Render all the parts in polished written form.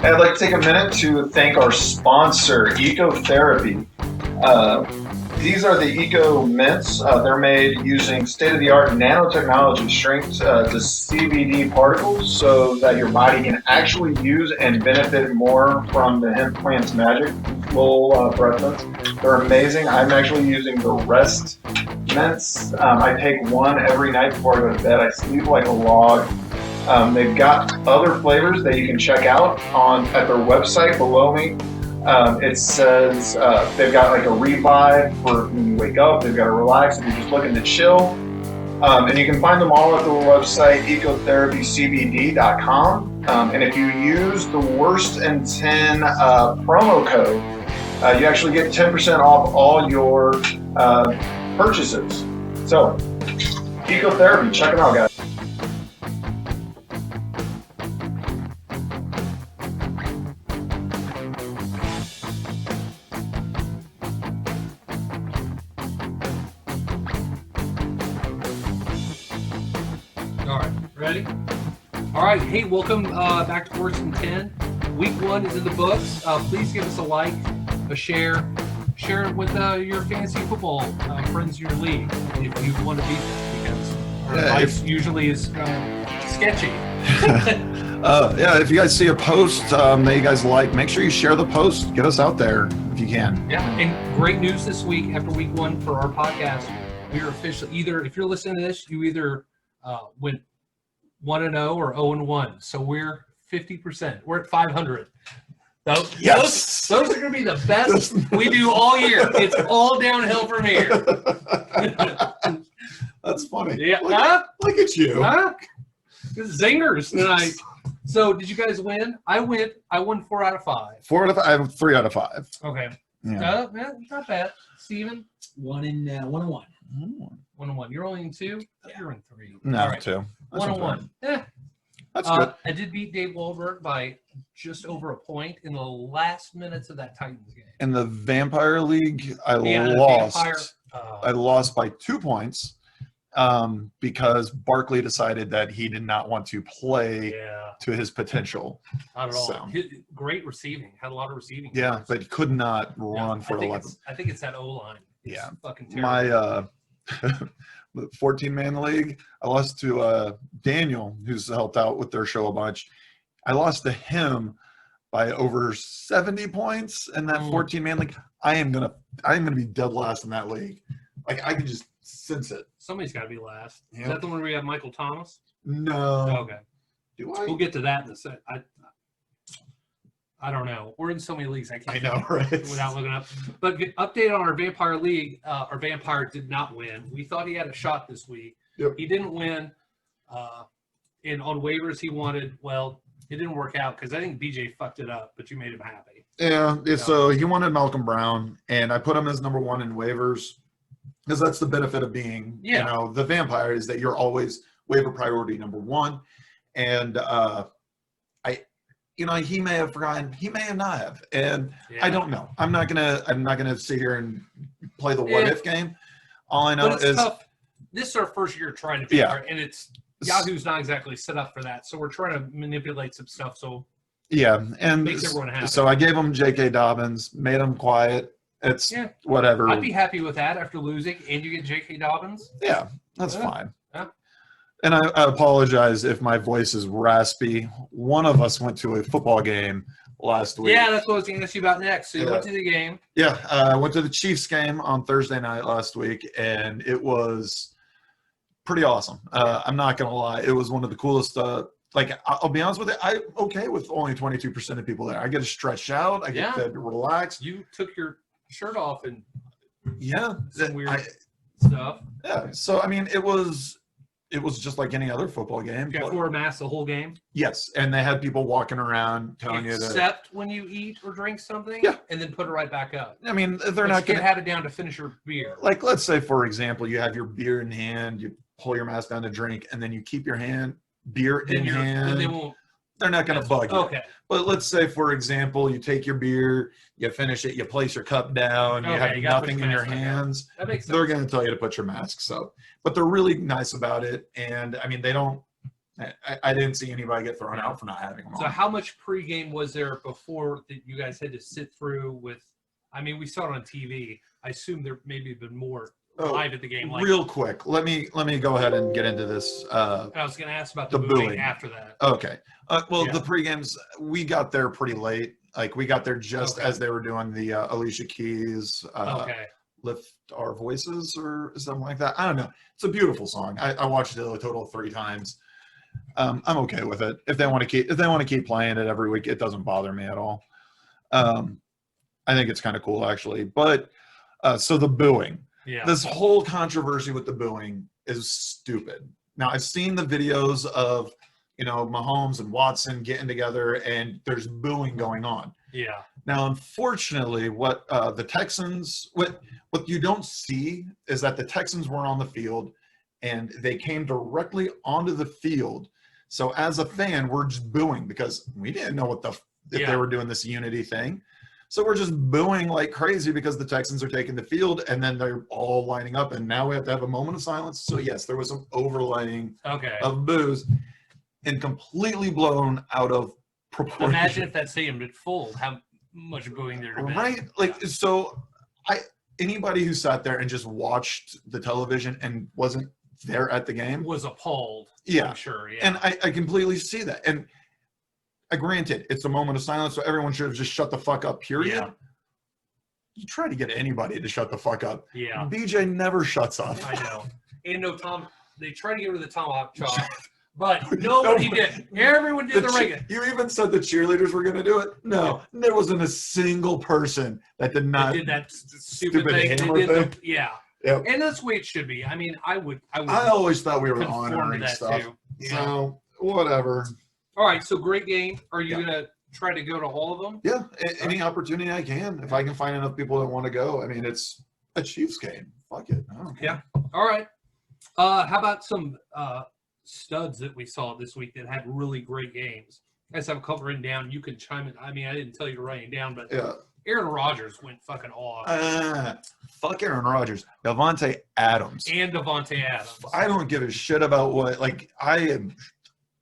I'd like to take a minute to thank our sponsor, Ecotherapy. These are the Eco Mints. They're made using state-of-the-art nanotechnology strength to CBD particles so that your body can actually use and benefit more from the hemp plant's magic. Little breath mints. They're amazing. I'm actually using the Rest Mints. I take one every night before I go to bed. I sleep like a log. They've got other flavors that you can check out at their website below me. It says they've got like a revive for when you wake up. They've got a relax if you're just looking to chill. And you can find them all at the website ecotherapycbd.com. And if you use the Worst in 10 promo code, you actually get 10% off all your purchases. So, Ecotherapy, check them out, guys. All right, hey, welcome back to Worst in 10. Week 1 is in the books. Please give us a like, a share it with your fantasy football friends in your league if you want to beat them, because our advice usually is sketchy. If you guys see a post that you guys like, make sure you share the post. Get us out there if you can. Yeah, and great news this week after week 1 for our podcast. We are officially if you're listening to this, you either went 1-0 or 0-1. So we're 50%. We're at 500. Yes. Those are going to be the best we do all year. It's all downhill from here. That's funny. Yeah. Look at you. Zingers tonight. So did you guys win? I won 4 out of 5. 4 out of 5. I have 3 out of 5. Okay. Yeah. Not bad. Steven? 1-1. 1-1. You're only in 2? Yeah. You're in 3. No, all right. 2. 1-1. That's good. I did beat Dave Wahlberg by just over a point in the last minutes of that Titans game. In the Vampire League, I lost. I lost by 2 points because Barkley decided that he did not want to play to his potential. Not at all. So. Great receiving. Had a lot of receiving. Yeah, yards. but he could not run for 11. I think it's that O-line. It's fucking terrible. My 14-man league, I lost to Daniel, who's helped out with their show a bunch. I lost to him by over 70 points in that 14-man league. I'm gonna be dead last in that league. Like, I can just sense it. Somebody's got to be last. Yep. Is that the one where we have Michael Thomas? No. Okay. Do I? We'll get to that in a sec. I don't know. We're in so many leagues. I know, right? Without looking up. But update on our Vampire League. Our Vampire did not win. We thought he had a shot this week. Yep. He didn't win. And on waivers, he wanted. Well, it didn't work out because I think BJ fucked it up. But you made him happy. Yeah. So he wanted Malcolm Brown, and I put him as number 1 in waivers because that's the benefit of being, the Vampire is that you're always waiver priority number 1, and he may have forgotten. He may have not have, and I don't know. I'm not gonna sit here and play the what if game. All I know is tough. This is our first year trying to figure out, and it's Yahoo's not exactly set up for that. So we're trying to manipulate some stuff. So and makes everyone happy. So I gave him J.K. Dobbins, made him quiet. It's whatever. I'd be happy with that after losing, and you get J.K. Dobbins. Yeah, that's fine. Yeah. And I apologize if my voice is raspy. One of us went to a football game last week. Yeah, that's what I was going to ask you about next. So you went to the game. Yeah, I went to the Chiefs game on Thursday night last week, and it was pretty awesome. I'm not going to lie. It was one of the coolest I'll be honest with you, I'm okay with only 22% of people there. I get to stretch out. I get to relax. You took your shirt off and some weird stuff. Yeah, so, I mean, it was just like any other football game. You wore a mask the whole game? Yes, and they had people walking around telling you that. Except when you eat or drink something? Yeah. And then put it right back up. I mean, they're not going to have it down to finish your beer. Like, let's say, for example, you have your beer in hand, you pull your mask down to drink, and then you keep your beer in hand. And they're not going to bug you. Okay. But let's say, for example, you take your beer, you finish it, you place your cup down, you have nothing in your hands. That makes sense. They're going to tell you to put your mask up. But they're really nice about it. And, I mean, they don't I didn't see anybody get thrown out for not having them So on. how much pregame was there before that you guys had to sit through with? I mean, we saw it on TV. I assume there maybe been more live at the game. Like, real quick, let me go ahead and get into this. I was going to ask about the the booing booing. after that. Okay. Well, Yeah. the pregames, we got there pretty late. Like, we got there just Okay. as they were doing the Alicia Keys Okay. Lift Our Voices or something like that. I don't know. It's a beautiful song. I watched it a total of 3 times. I'm okay with it. If they want to keep playing it every week, it doesn't bother me at all. I think it's kind of cool, actually. But so the booing. Yeah. This whole controversy with the booing is stupid. Now, I've seen the videos of, Mahomes and Watson getting together, and there's booing going on. Yeah. Now, unfortunately, what the Texans, what you don't see is that the Texans were on the field, and they came directly onto the field. So as a fan, we're just booing because we didn't know if they were doing this unity thing. So we're just booing like crazy because the Texans are taking the field, and then they're all lining up, and now we have to have a moment of silence. So yes, there was some overlaying of boos, and completely blown out of proportion. Imagine if that stadium had full, how much booing there'd have been. Right? Like, so anybody who sat there and just watched the television and wasn't there at the game was appalled. Yeah. I'm sure. Yeah. And I completely see that. And granted, it's a moment of silence, so everyone should have just shut the fuck up, period. Yeah. You try to get anybody to shut the fuck up. Yeah. BJ never shuts up. I know. And no Tom. They tried to get rid of the tomahawk chop, but nobody did. Everyone did the regular. You even said the cheerleaders were going to do it. No, there wasn't a single person that did not. They did that stupid thing. hammer They did thing. yeah. Yep. And that's the way it should be. I mean, I would I always thought we were conform to honoring that stuff. too. Yeah. So whatever. All right. So great game. Are you gonna try to go to all of them? Yeah, any opportunity I can. If I can find enough people that want to go. I mean, it's a Chiefs game. Fuck it. I don't care. Yeah. All right. How about some studs that we saw this week that had really great games? I just have a couple written down. You can chime in. I mean, I didn't tell you to write it down, but Yeah. Aaron Rodgers went fucking off. Fuck Aaron Rodgers. Davante Adams. And Devontae Adams. I don't give a shit about what, like, I am,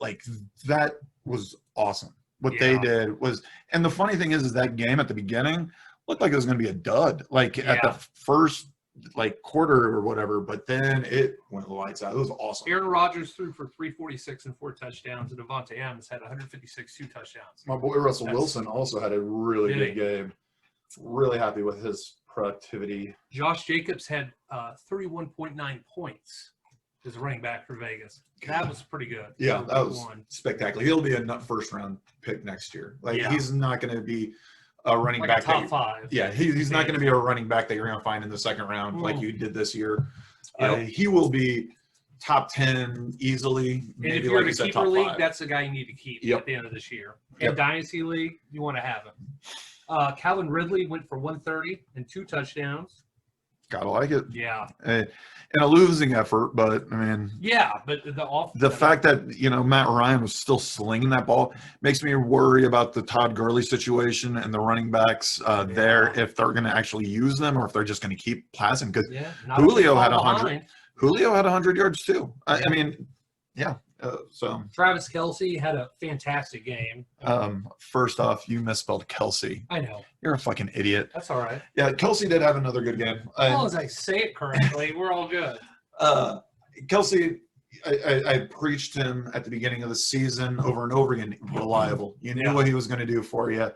like, that was awesome. What they did was, and the funny thing is that game at the beginning looked like it was going to be a dud, like at the first, like, quarter or whatever, but then it went lights out. It was awesome. Aaron Rodgers threw for 346 and 4 touchdowns, and Devontae Adams had 156, 2 touchdowns. My boy Russell Wilson also had a really good game. Really happy with his productivity. Josh Jacobs had 31.9 points as a running back for Vegas. That was pretty good. Yeah, that was spectacular. He'll be a first-round pick next year. Like, he's not going to be a running back. A top 5. Yeah, he's not going to be a running back that you're going to find in the second round like you did this year. He will be top 10 easily. And Maybe if you're in a said, keeper top league, 5. that's the guy you need to keep at the end of this year. In Dynasty League, you want to have him. Calvin Ridley went for 130 and 2 touchdowns. Gotta like it. Yeah. And a losing effort, but I mean. Yeah, but the fact that, Matt Ryan was still slinging that ball makes me worry about the Todd Gurley situation and the running backs there, if they're going to actually use them or if they're just going to keep passing. Because Julio had 100. Julio had 100 yards too. I mean, yeah. So Travis Kelce had a fantastic game. First off, you misspelled Kelsey. I know. You're a fucking idiot. That's all right. Yeah, Kelsey did have another good game. As long as I say it correctly, we're all good. Kelsey, I preached him at the beginning of the season over and over again. Reliable. You knew what he was going to do for you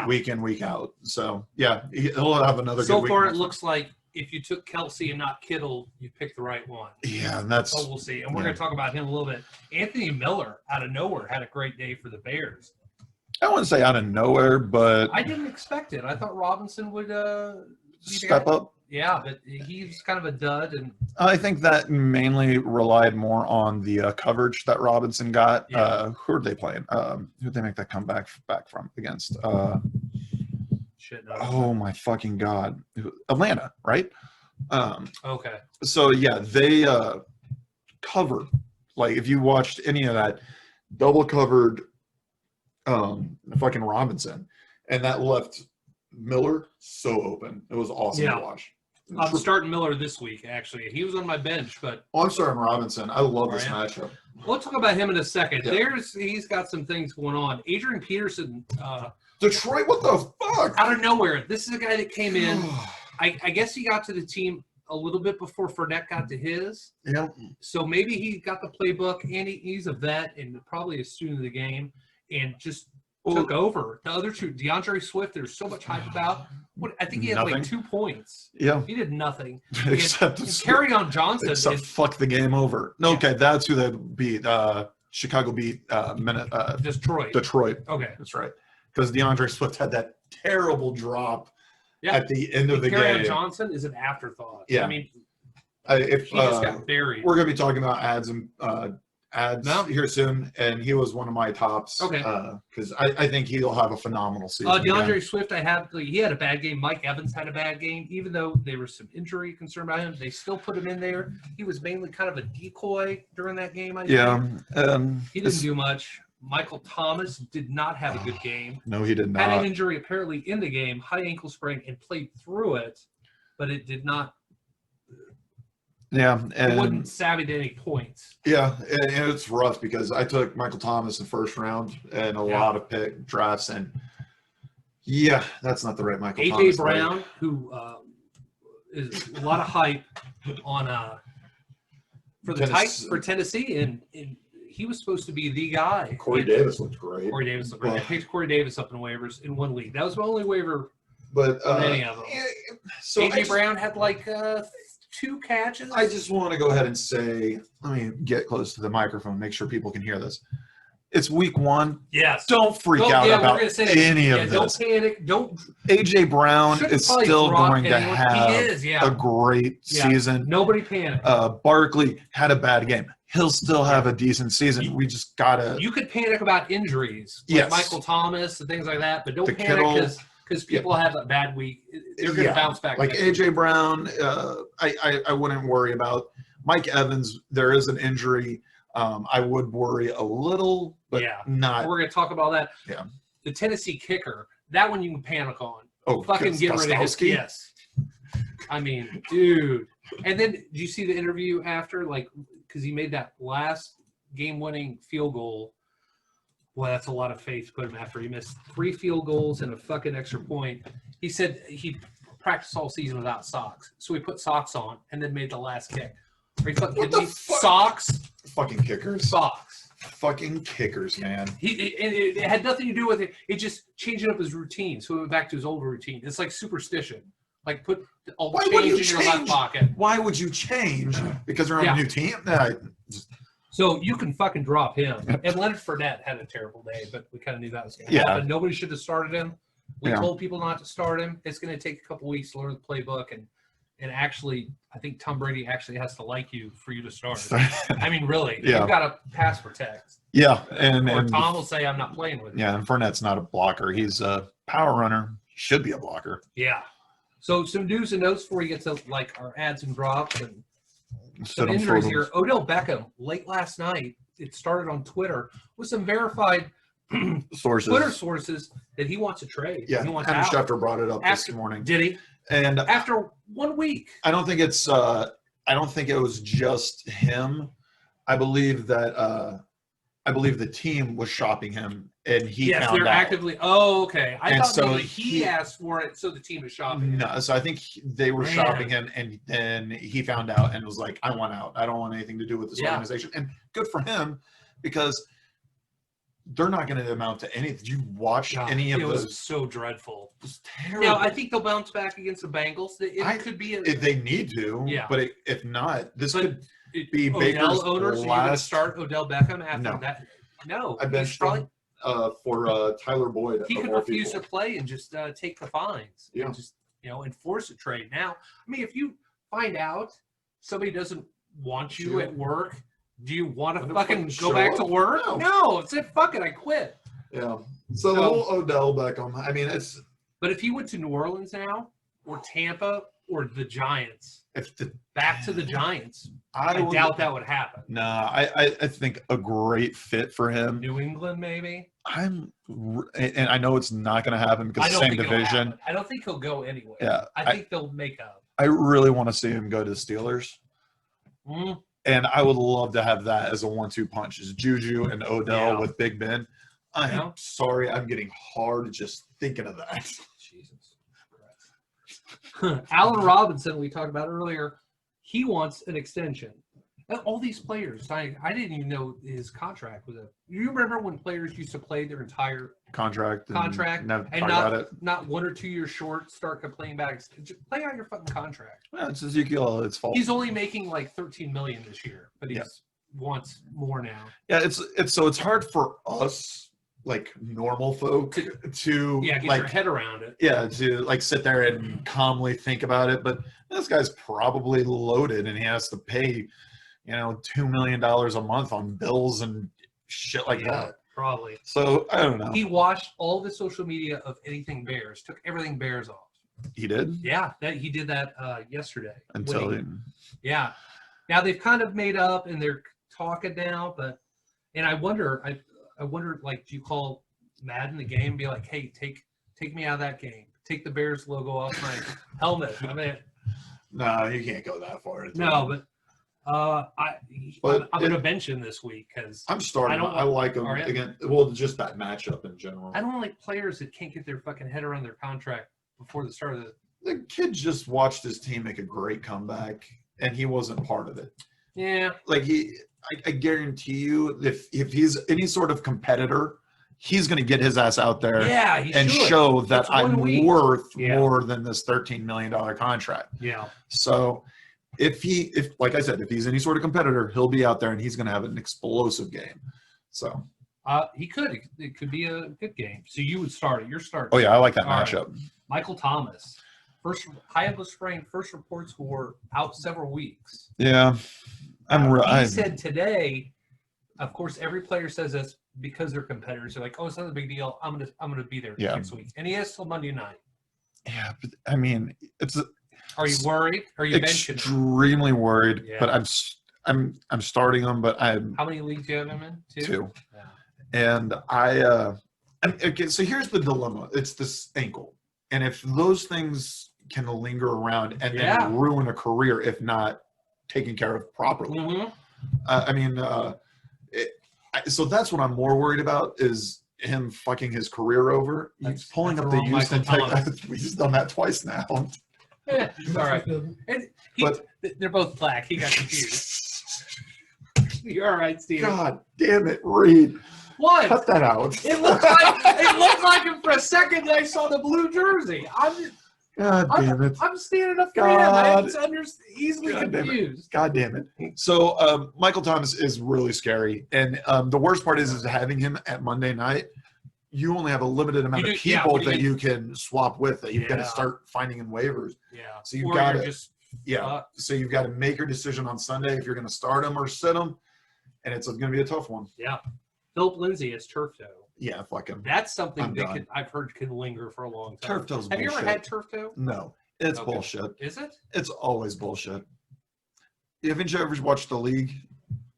week in, week out. So, yeah, he'll have another good week. So far, it looks like if you took Kelsey and not Kittle, you picked the right one. Yeah, and that's. So we'll see. And we're going to talk about him a little bit. Anthony Miller, out of nowhere, had a great day for the Bears. I wouldn't say out of nowhere, but. I didn't expect it. I thought Robinson would step up. Yeah, but he's kind of a dud. And I think that mainly relied more on the coverage that Robinson got. Yeah. Who are they playing? Who did they make that comeback back from against? Oh my fucking God. Atlanta, right? Okay. So yeah, they covered, like, if you watched any of that, double covered fucking Robinson, and that left Miller so open. It was awesome to watch. I'm starting Miller this week, actually. He was on my bench, but I'm starting Robinson. I love this yeah. matchup. We'll talk about him in a second. Yeah. He's got some things going on. Adrian Peterson, Detroit, what the fuck? out of nowhere. This is a guy that came in. I guess he got to the team a little bit before Fournette got to his. Yeah. So maybe he got the playbook, and he's a vet and probably a student of the game, and just took over. The other two, DeAndre Swift, there's so much hype about. I think he had like 2 points. Yeah. He did nothing. Except carry on Johnson. Except fuck the game over. No, okay, that's who they beat. Chicago beat Detroit. Okay. That's right. Because DeAndre Swift had that terrible drop at the end of the game. Carry on Johnson is an afterthought. Yeah. I mean, if he just got buried. We're going to be talking about ads here soon, and he was one of my tops. Okay. Because I think he'll have a phenomenal season. DeAndre again. Swift, he had a bad game. Mike Evans had a bad game. Even though there was some injury concern about him, they still put him in there. He was mainly kind of a decoy during that game, I think. He didn't do much. Michael Thomas did not have a good game. No, he did not. Had an injury apparently in the game, high ankle sprain, and played through it, but it did not. Yeah, and it wasn't savvy to any points. Yeah, and it's rough because I took Michael Thomas in the first round and a lot of pick drafts, and that's not the right Michael Thomas. AJ Brown, who is a lot of hype on for Tennessee, and he was supposed to be the guy. Corey Davis looked great. I picked Corey Davis up in waivers in one league. That was my only waiver. But any of them. So AJ Brown had like 2 catches. I just want to go ahead and say, let me get close to the microphone, make sure people can hear this. It's week 1. Yes. Don't freak out about any of this. Don't panic. Don't. AJ Brown is still going to have a great season. Nobody panic. Barkley had a bad game. He'll still have a decent season. We just gotta. You could panic about injuries, like Michael Thomas and things like that, but don't panic because people have a bad week. They're going to bounce back. Like AJ Brown, I wouldn't worry about. Mike Evans, there is an injury. I would worry a little, but not. We're going to talk about that. Yeah. The Tennessee kicker, that one you can panic on. Oh, fucking get rid of him. Yes. I mean, dude. And then did you see the interview after? Like, because he made that last game-winning field goal. Well, that's a lot of faith to put him after he missed 3 field goals and a fucking extra point. He said he practiced all season without socks. So he put socks on and then made the last kick. Are you fucking kidding me? Socks? Fucking kickers. Socks. Fucking kickers, man. It had nothing to do with it. It just changed up his routine. So he went back to his old routine. It's like superstition. Like put all the change in your left pocket. Why would you change? Because you're on a new team? So you can fucking drop him. And Leonard Fournette had a terrible day, but we kind of knew that was going to happen. Nobody should have started him. We told people not to start him. It's going to take a couple weeks to learn the playbook. And actually, I think Tom Brady actually has to like you for you to start. I mean, really. You've got to pass protect. Yeah. Or Tom will say, I'm not playing with you. Yeah, and Fournette's not a blocker. He's a power runner. He should be a blocker. Yeah. So some news and notes before we get to like our ads and drops and some injuries here. Odell Beckham, late last night, it started on Twitter with some verified Twitter sources that he wants to trade. Yeah, he wants Adam out. Schefter brought it up this morning. Did he? And after 1 week. I don't think it's. I don't think it was just him. I believe that. I believe the team was shopping him, and he found they're out. actively. Oh, okay. I thought so maybe he asked for it, so the team is shopping. No, so I think they were shopping him, and then he found out and was like, "I want out. I don't want anything to do with this organization." And good for him, because they're not going to amount to anything. Did you watch any of those? It was so dreadful. It was terrible. Now, I think they'll bounce back against the Bengals. It could be if they need to. Yeah. But if not, this could be Baker's Odell owners. Are you going to start Odell Beckham after that? No. I benched him for Tyler Boyd. He could refuse to play and just take the fines. Yeah. And just enforce a trade. Now, I mean, if you find out somebody doesn't want you at work, do you want to fucking go back to work? No. It's it. Fuck it. I quit. Yeah. So the whole Odell Beckham. I mean, it's. But if he went to New Orleans now, or Tampa, or the Giants, back to the Giants, I doubt that would happen. Nah, I think a great fit for him. New England, maybe. And I know it's not going to happen because the same division. I don't think he'll go anywhere. Yeah, I think they'll make up. I really want to see him go to the Steelers. Mm. And I would love to have that as a 1-2 punch. Is Juju and Odell with Big Ben. I'm sorry, I'm getting hard just thinking of that. Jesus Christ. Allen Robinson, we talked about earlier, he wants an extension. All these players, I didn't even know his contract was you remember when players used to play their entire contract and not 1 or 2 years short, start complaining about it. Just play out your fucking contract. Yeah, it's Ezekiel. It's fault. He's only making like $13 million this year, but he wants more now. Yeah, it's hard for us, like normal folk, to get like, your head around it. Yeah, to like sit there and calmly think about it. But this guy's probably loaded, and he has to pay, $2 million a month on bills and shit like that. Probably. So I don't know. He washed all the social media of anything Bears, took everything Bears off. He did? Yeah, he did that yesterday. Yeah. Now they've kind of made up and they're talking now, and I wonder, like, do you call Madden the game and be like, hey, take me out of that game. Take the Bears logo off my helmet. I mean, no, you can't go that far. No, but I'm going to bench him this week because I'm starting. I like him again. Well, just that matchup in general. I don't like players that can't get their fucking head around their contract before the start of the kid just watched his team make a great comeback, and he wasn't part of it. Yeah, like I guarantee you, if he's any sort of competitor, he's going to get his ass out there and show that I'm worth more than this $13 million contract. Yeah. So if like I said, if he's any sort of competitor, he'll be out there and he's going to have an explosive game. So he could. It could be a good game. So you would start it. You're starting. Oh yeah, I like that matchup. Right. Michael Thomas, first high ankle sprain. First reports were out several weeks. Yeah. He said today, of course, every player says this because they're competitors. They're like, "Oh, it's not a big deal. I'm gonna be there next week," and he has till Monday night. Yeah, but I mean, Are you worried? Are you extremely worried? Yeah. But I'm starting him. But how many leagues do you have him in? Two. Yeah. And okay. So here's the dilemma. It's this ankle, and if those things can linger around and then ruin a career if not taken care of properly. Mm-hmm. So that's what I'm more worried about is him fucking his career over. He's pulling up the Houston Texans. We've done that twice now. Yeah, all right. But they're both black. He got confused. You're all right, Steve. God damn it, Reid. What? Cut that out. It looked like him for a second. I saw the blue jersey. God damn it. I'm standing up for him. I'm easily confused. God damn it. So Michael Thomas is really scary. And the worst part is having him at Monday night, you only have a limited amount of people that you can swap with, that you've got to start finding in waivers. Yeah. So you've got to so you've got to make your decision on Sunday if you're going to start him or sit him. And it's going to be a tough one. Yeah. Philip Lindsay is turf toe. Yeah, fuck him. That's something I've heard can linger for a long time. Turf toe's bullshit. Have you ever had turf toe? No, it's bullshit. Is it? It's always bullshit. Haven't you ever watched The League?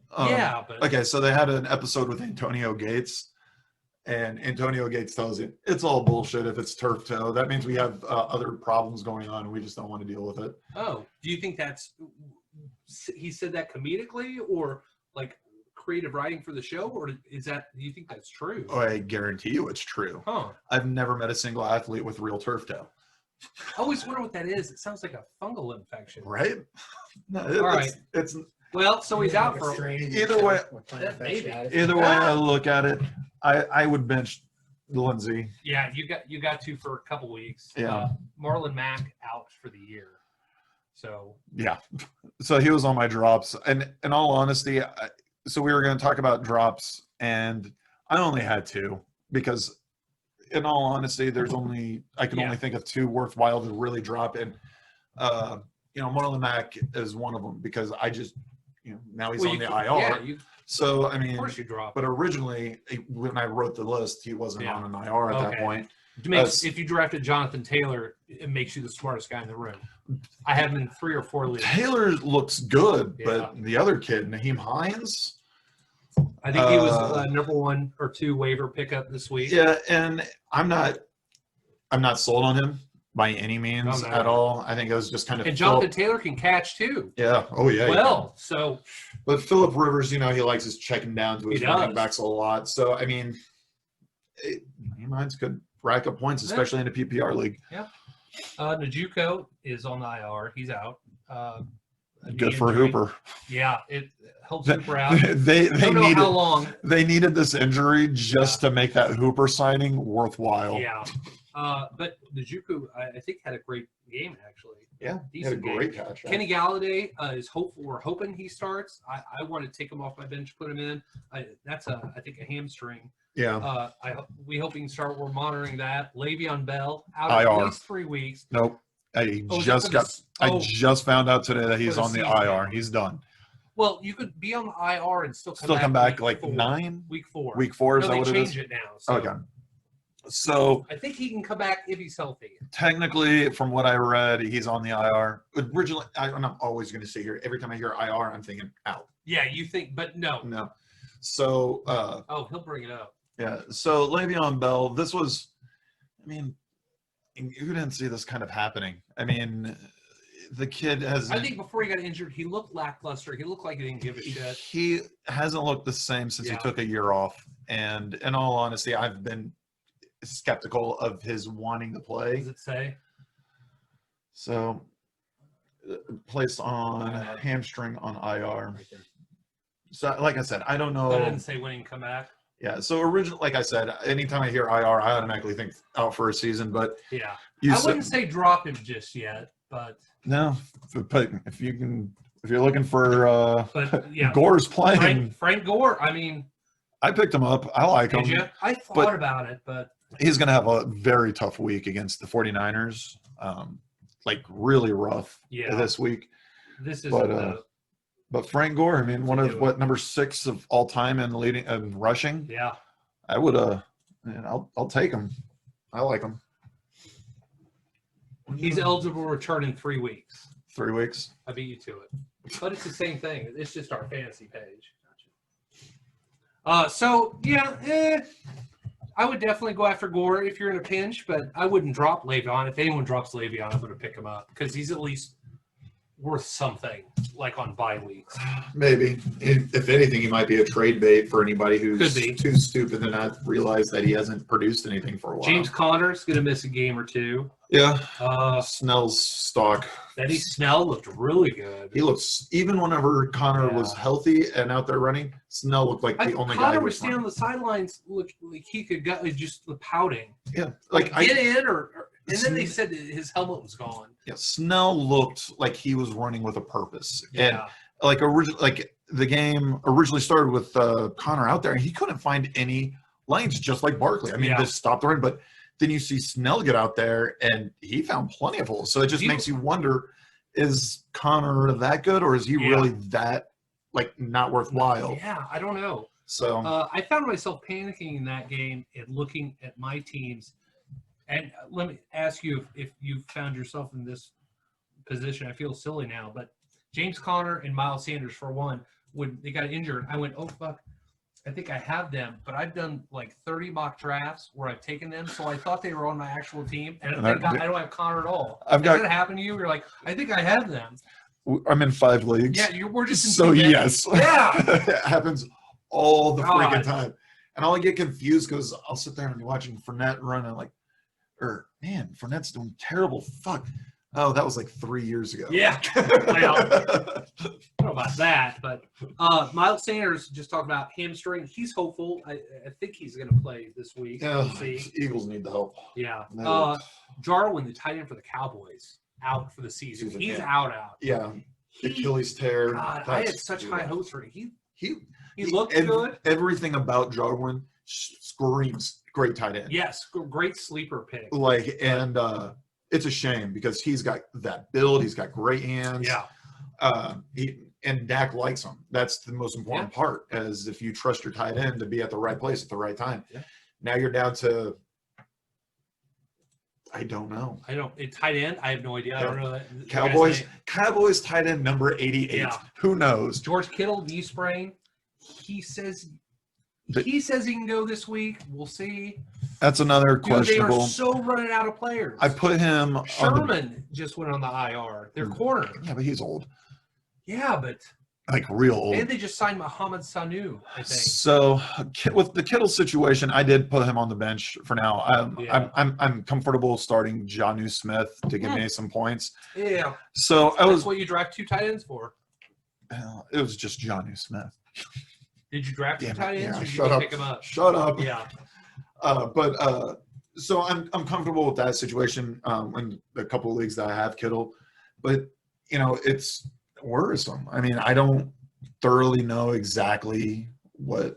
But okay, so they had an episode with Antonio Gates, and Antonio Gates tells you it's all bullshit if it's turf toe. That means we have other problems going on, and we just don't want to deal with it. Oh, do you think he said that comedically or like creative writing for the show, or do you think that's true? Oh, I guarantee you it's true. I've never met a single athlete with real turf toe. I always wonder what that is. It sounds like a fungal infection, right? No, all right. It's well, so he's out for either way. Either way I look at it, I would bench Lindsay. Yeah, you got to for a couple weeks. Yeah, Marlon Mack out for the year. So yeah, so he was on my drops, and in all honesty. So we were going to talk about drops, and I only had two because, in all honesty, I can only think of two worthwhile to really drop. And Marlon Mack is one of them because I just, now he's on the IR. So I mean, of course you drop. But originally, when I wrote the list, he wasn't on an IR at that point. If you drafted Jonathan Taylor, it makes you the smartest guy in the room. I have him in 3 or 4 leagues. Taylor looks good, but the other kid, Naheem Hines, I think he was number 1 or 2 waiver pickup this week. Yeah, and I'm not sold on him by any means No. at all. I think it was just kind of And Jonathan Taylor can catch too. Yeah. Oh yeah. Well, so. But Phillip Rivers, he likes his checking down to his running backs a lot. So I mean, he might could rack up points, especially in a PPR league. Yeah. Njoku is on the IR. He's out. Good for Hooper. Yeah, it helps Hooper out. They don't know how long. They needed this injury just to make that Hooper signing worthwhile. Yeah. But Njoku, I think, had a great game, actually. Yeah, he had a great catch. Kenny Galladay is hopeful. We're hoping he starts. I want to take him off my bench, put him in. That's I think a hamstring. Yeah. We hope he can start. We're monitoring that. Le'Veon Bell out IR. at least 3 weeks. Nope. I just found out today that he's on the IR. He's done. Well, you could be on the IR and still come back like four. 9? Week 4. Week 4 is that what it is? They change it now. So. Okay. So I think he can come back if he's healthy. Technically, from what I read, he's on the IR. Originally, I'm always going to say here, every time I hear IR, I'm thinking out. Yeah, you think, but no. No. So. He'll bring it up. Yeah. So Le'Veon Bell, this was, I mean, who didn't see this kind of happening? I mean, the kid has. I think before he got injured, he looked lackluster. He looked like he didn't give a shit. He hasn't looked the same since he took a year off. And in all honesty, I've been skeptical of his wanting to play. Does it say? So, placed on hamstring on IR. Right there. So, like I said, I don't know. But it didn't say when he can come back. Yeah. So originally, like I said, anytime I hear IR, I automatically think out for a season. But yeah, I wouldn't say drop him just yet. But no, but if you're looking for, but yeah, Gore's playing. Frank Gore. I mean, I picked him up. I like him. Did you? I thought about it, but he's going to have a very tough week against the 49ers. Like really rough this week. This is but Frank Gore, I mean, one of number 6 of all time in leading and rushing. Yeah. I would I'll take him. I like him. He's eligible to return in 3 weeks. 3 weeks. I beat you to it. But it's the same thing. It's just our fantasy page. Gotcha. I would definitely go after Gore if you're in a pinch, but I wouldn't drop Le'Veon. If anyone drops Le'Veon, I'm going to pick him up because he's at least worth something, like on bye weeks. Maybe. If anything, he might be a trade bait for anybody who's too stupid to not realize that he hasn't produced anything for a while. James Conner's going to miss a game or two. Yeah. Snell's stock. Eddie Snell looked really good. He looks, even whenever Connor was healthy and out there running, Snell looked like the only guy. Connor was standing on the sidelines, looked like he could go, just the pouting. Yeah. Get in and then they said that his helmet was gone. Yeah, Snell looked like he was running with a purpose. Yeah. And the game originally started with Connor out there, and he couldn't find any lanes, just like Barkley. I mean, just stopped the run, but then you see Snell get out there, and he found plenty of holes. So it just makes you wonder, is Connor that good, or is he really that, not worthwhile? Yeah, I don't know. So I found myself panicking in that game and looking at my teams. And let me ask you if you found yourself in this position. I feel silly now, but James Conner and Miles Sanders, for one, when they got injured, I went, oh, fuck, I think I have them. But I've done 30 mock drafts where I've taken them, so I thought they were on my actual team. And I don't have Conner at all. Does that happen to you? You're like, I think I have them. I'm in 5 leagues. Yeah, we're just in so yes. Yeah. It happens all the freaking time. And I'll get confused because I'll sit there and be watching Fournette run and man, Fournette's doing terrible. Fuck. Oh, that was 3 years ago. Yeah. Well, I don't know about that, but Miles Sanders just talked about hamstring. He's hopeful. I think he's going to play this week. Yeah, Eagles need the help. Yeah. Jarwin, the tight end for the Cowboys, out for the season. He's out. Yeah. Achilles tear. God, I had such high hopes for him. He looked good. Everything about Jarwin screams great tight end. Yes, great sleeper pick. It's a shame because he's got that build. He's got great hands. Yeah. And Dak likes him. That's the most important part, as if you trust your tight end to be at the right place at the right time. Yeah. Now you're down to, I don't know. Tight end? I have no idea. I don't know that. Cowboys tight end number 88. Yeah. Who knows? George Kittle, knee sprain. He says he can go this week. We'll see. That's another Dude, questionable. they are so running out of players. I put him on the, Sherman just went on the IR. Their corner. yeah, but he's old. Yeah, but Like real old. and they just signed Mohamed Sanu, I think. So with the Kittle situation, I did put him on the bench for now. I'm comfortable starting Jonnu Smith to give me some points. Yeah. So That's what you draft 2 tight ends for. It was just Jonnu Smith. Did you draft 2 tight ends? Yeah, or did shut you up. pick them up? Shut up. Yeah. So I'm comfortable with that situation in a couple of leagues that I have Kittle, but it's worrisome. I mean, I don't thoroughly know exactly what's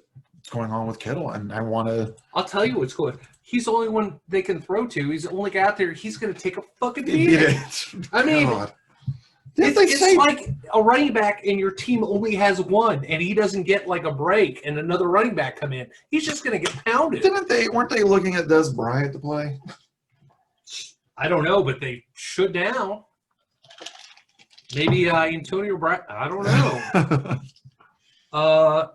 going on with Kittle, and I want to. I'll tell you what's good. He's the only one they can throw to. He's the only guy out there. He's going to take a fucking beating. I mean, it's like a running back, and your team only has one, and he doesn't get like a break, and another running back come in. He's just going to get pounded. Weren't they looking at Des Bryant to play? I don't know, but they should now. Maybe Antonio Brown. I don't know.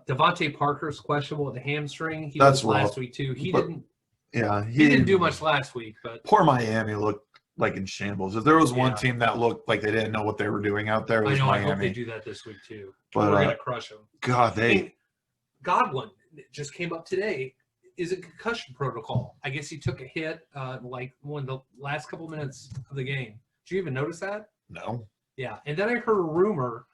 Devontae Parker's questionable with the hamstring. He was last week too. He didn't do much last week. But poor Miami looked like in shambles. If there was one team that looked like they didn't know what they were doing out there, it was Miami. I hope they do that this week too. But we're gonna crush them. God, Godwin just came up today. Is a concussion protocol. I guess he took a hit like one of the last couple minutes of the game. Did you even notice that? No. Yeah, and then I heard a rumor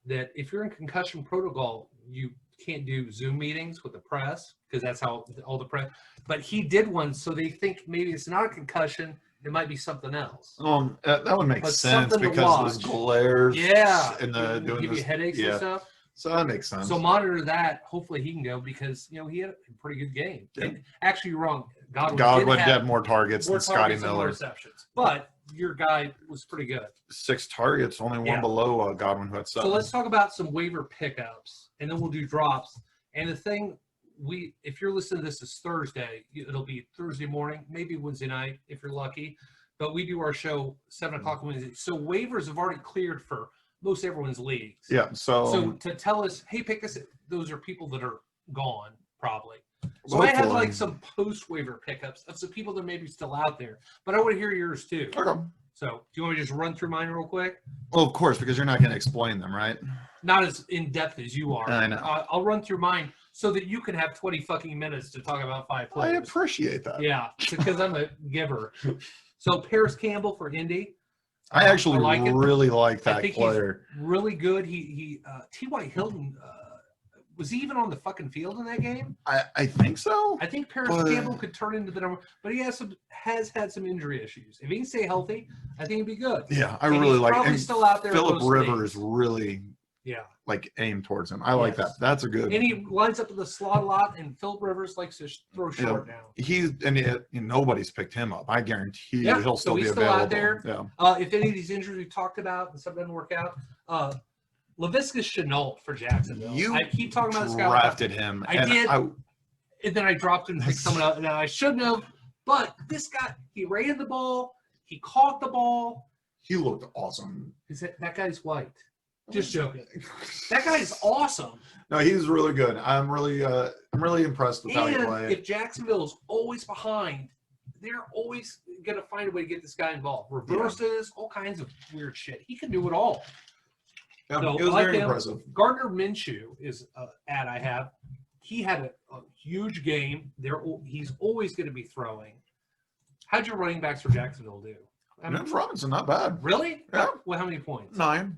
that if you're in concussion protocol, you can't do Zoom meetings with the press because that's how all the press. But he did one, so they think maybe it's not a concussion; it might be something else. That would make sense because those glares. Yeah, and give you headaches and stuff. So that makes sense. So monitor that. Hopefully he can go because he had a pretty good game. Yeah. And actually, you're wrong. Godwin did have more targets than Scotty Miller. Receptions, but your guy was pretty good. 6 targets, only one below Godwin who had 7. So let's talk about some waiver pickups, and then we'll do drops. And the thing if you're listening to this is Thursday, it'll be Thursday morning, maybe Wednesday night if you're lucky. But we do our show 7 o'clock Wednesday. So waivers have already cleared for most everyone's leagues. Yeah. So to tell us, hey, pick us, those are people that are gone probably. So I have like some post waiver pickups of some people that may be still out there, but I want to hear yours too. Okay. So do you want me to just run through mine real quick? Well, of course, because you're not going to explain them, right? Not as in depth as you are. I know. I'll run through mine so that you can have 20 fucking minutes to talk about 5 players. I appreciate that. Yeah, because I'm a giver. So Paris Campbell for Indy. I actually really like that player. He's really good. He T.Y. Hilton was he even on the fucking field in that game? I think so. I think Paris Campbell could turn into the number, but he has had some injury issues. If he can stay healthy, I think he'd be good. Yeah, I really like. Probably still out there. Phillip Rivers really. Yeah. Like aim towards him. I like that. That's a good. And he lines up in the slot a lot, and Phillip Rivers likes to throw short now. Nobody's picked him up. I guarantee he'll still be available. Out there. Yeah. If any of these injuries we talked about and something doesn't work out, Laviska Shenault for Jacksonville. I keep talking about this guy. Drafted him. I did. And then I dropped him and picked someone else. Now I shouldn't have, but this guy, he ran the ball, he caught the ball. He looked awesome. That guy's white. Just joking. That guy is awesome. No, he's really good. I'm really impressed with how he played. If Jacksonville is always behind, they're always going to find a way to get this guy involved. Reverses, all kinds of weird shit. He can do it all. Yeah, it was very impressive. Gardner Minshew is an ad I have. He had a huge game. He's always going to be throwing. How'd your running backs for Jacksonville do? Mitch Robinson, not bad. Really? Yeah. Well, how many points? 9.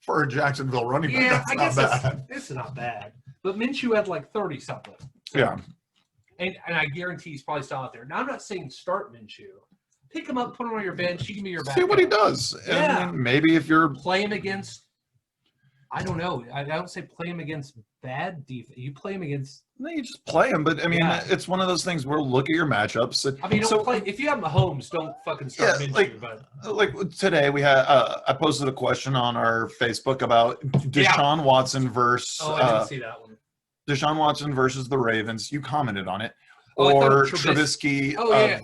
For a Jacksonville running back, that's not bad. It's not bad. But Minshew had like 30-something. So, yeah. And I guarantee he's probably still out there. Now, I'm not saying start Minshew. Pick him up, put him on your bench. He can be your backup. See what he does. Yeah. And maybe if you're play him against, I don't know. I don't say play him against bad defense. You play him against. No, you just play him. But I mean, it's one of those things where look at your matchups. I mean, don't play. If you have Mahomes, don't fucking start Minshew. Like today, we had I posted a question on our Facebook about Deshaun Watson versus. Oh, I didn't see that one. Deshaun Watson versus the Ravens. You commented on it. Or Trubisky of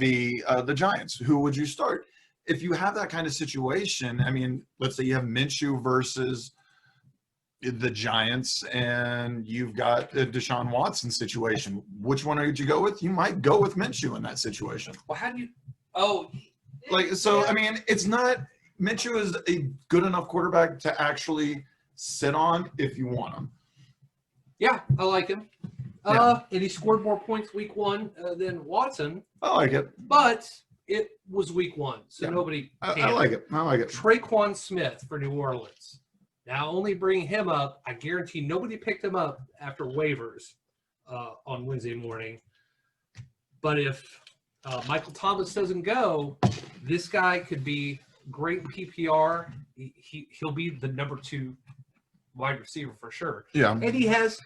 the Giants. Who would you start? If you have that kind of situation, I mean, let's say you have Minshew versus, the Giants and you've got a Deshaun Watson situation. Which one would you go with? You might go with Minshew in that situation. Well, how do you? Oh, I mean, it's not Minshew is a good enough quarterback to actually sit on if you want him. Yeah, I like him. Yeah. And he scored more points week 1 than Watson. I like it. But it was week 1, so nobody. I like it. I like it. Traquan Smith for New Orleans. Now, only bring him up. I guarantee nobody picked him up after waivers on Wednesday morning. But if Michael Thomas doesn't go, this guy could be great in PPR. He'll be the number 2 wide receiver for sure. Yeah. And he has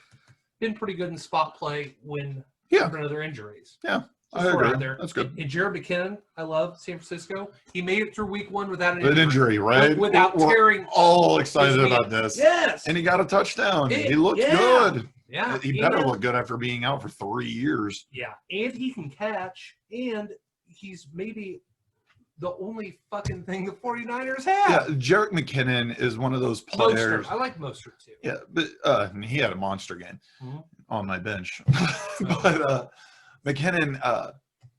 been pretty good in spot play when other injuries. Yeah. I agree. There. That's good. And Jared McKinnon, I love San Francisco. He made it through week 1 without an injury, right? Without tearing. All excited about this. Yes. And he got a touchdown. He looked good. Yeah. He better look good after being out for 3 years. Yeah. And he can catch. And he's maybe the only fucking thing the 49ers have. Yeah. Jarek McKinnon is one of those players. Mostert. I like Mostert too. Yeah. But he had a monster game on my bench. But McKinnon,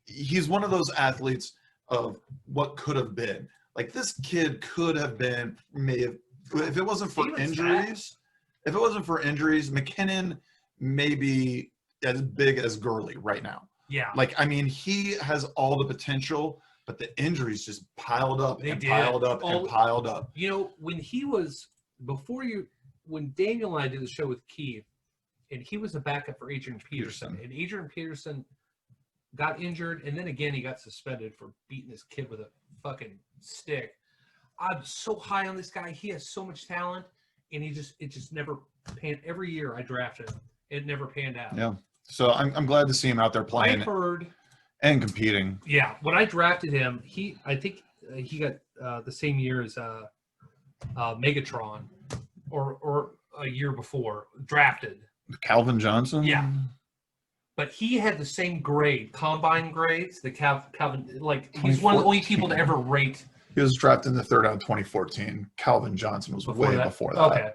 he's one of those athletes of what could have been. Like this kid could have been, if it wasn't for injuries, McKinnon may be as big as Gurley right now. Yeah. Like, I mean, he has all the potential, but the injuries just piled up piled up. You know, when Daniel and I did the show with Keith, and he was a backup for Adrian Peterson. And Adrian Peterson got injured, and then again he got suspended for beating this kid with a fucking stick. I'm so high on this guy. He has so much talent, and it just never panned. Every year I drafted him, it never panned out. Yeah. So I'm glad to see him out there playing and competing. Yeah. When I drafted him, I think he got the same year as Megatron, or a year before drafted. Calvin Johnson? Yeah. But he had the same grade, combine grades, the Calvin, like he's one of the only people to ever rate. He was drafted in the 3rd round, 2014. Calvin Johnson was way before that. Okay.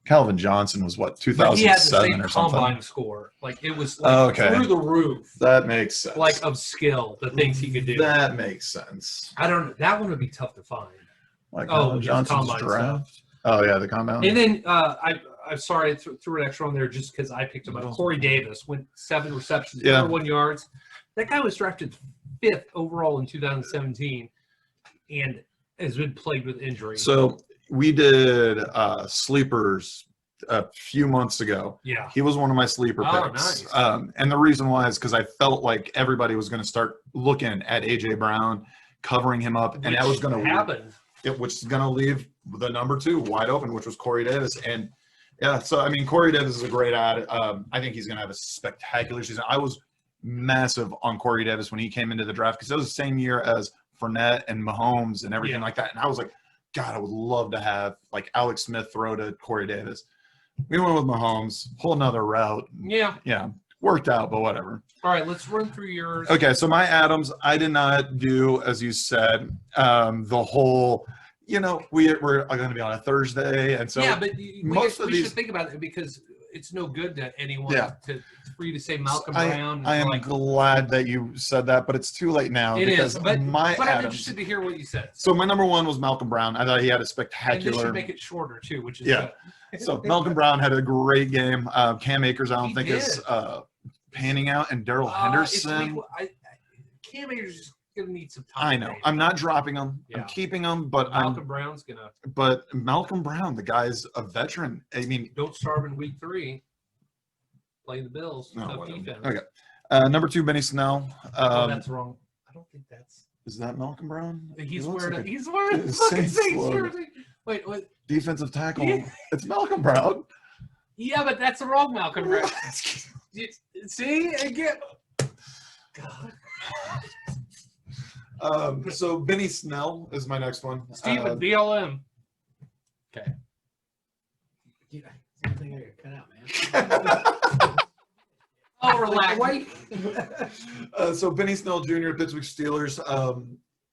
Calvin Johnson was what, 2007 but he had the same or something? combine score. Like it was like through the roof. That makes sense. Like of skill, the things he could do. That makes sense. I don't know. That one would be tough to find. Like Calvin Johnson's draft. Stuff. Oh yeah, the combine. And then I'm sorry, I threw an extra on there just because I picked him up. Corey Davis went 7 receptions, 1 yards. That guy was drafted 5th overall in 2017 and has been plagued with injuries. So we did sleepers a few months ago. Yeah. He was one of my sleeper picks. Nice. And the reason why is because I felt like everybody was going to start looking at A.J. Brown, covering him up, and that was going to happen. Which is going to leave the number 2 wide open, which was Corey Davis. And yeah, so I mean, Corey Davis is a great ad. I think he's going to have a spectacular season. I was massive on Corey Davis when he came into the draft because it was the same year as Fournette and Mahomes and everything like that. And I was like, God, I would love to have like Alex Smith throw to Corey Davis. We went with Mahomes, whole nother route. Yeah. Yeah. Worked out, but whatever. All right, let's run through yours. Okay, so my Adams, I did not do, as you said, the whole, we're going to be on a Thursday. And so but we should think about it because it's no good to anyone for you to say Malcolm Brown. I am glad that you said that, but it's too late now. It is, but Adams, I'm interested to hear what you said. So my number 1 was Malcolm Brown. I thought he had a spectacular. And they should make it shorter too, which is good. So Malcolm Brown had a great game. Cam Akers, I don't think is panning out, and Darrell Henderson. Cam Akers is going to need some time. I know. I'm not dropping him. I'm keeping him, but Malcolm Brown's going to. But Malcolm Brown, the guy's a veteran. I mean, don't starve in week 3. Playing the Bills. No, defense. Okay. Number 2, Benny Snell. That's wrong. I don't think that's. Is that Malcolm Brown? He's wearing the fucking Saints jersey. Wait. Defensive tackle. Yeah. It's Malcolm Brown. Yeah, but that's the wrong Malcolm Brown. See? Again. God. So Benny Snell is my next one. Steven, BLM. Okay. Yeah, something I got cut out, man. Oh, relax. So Benny Snell Jr., Pittsburgh Steelers.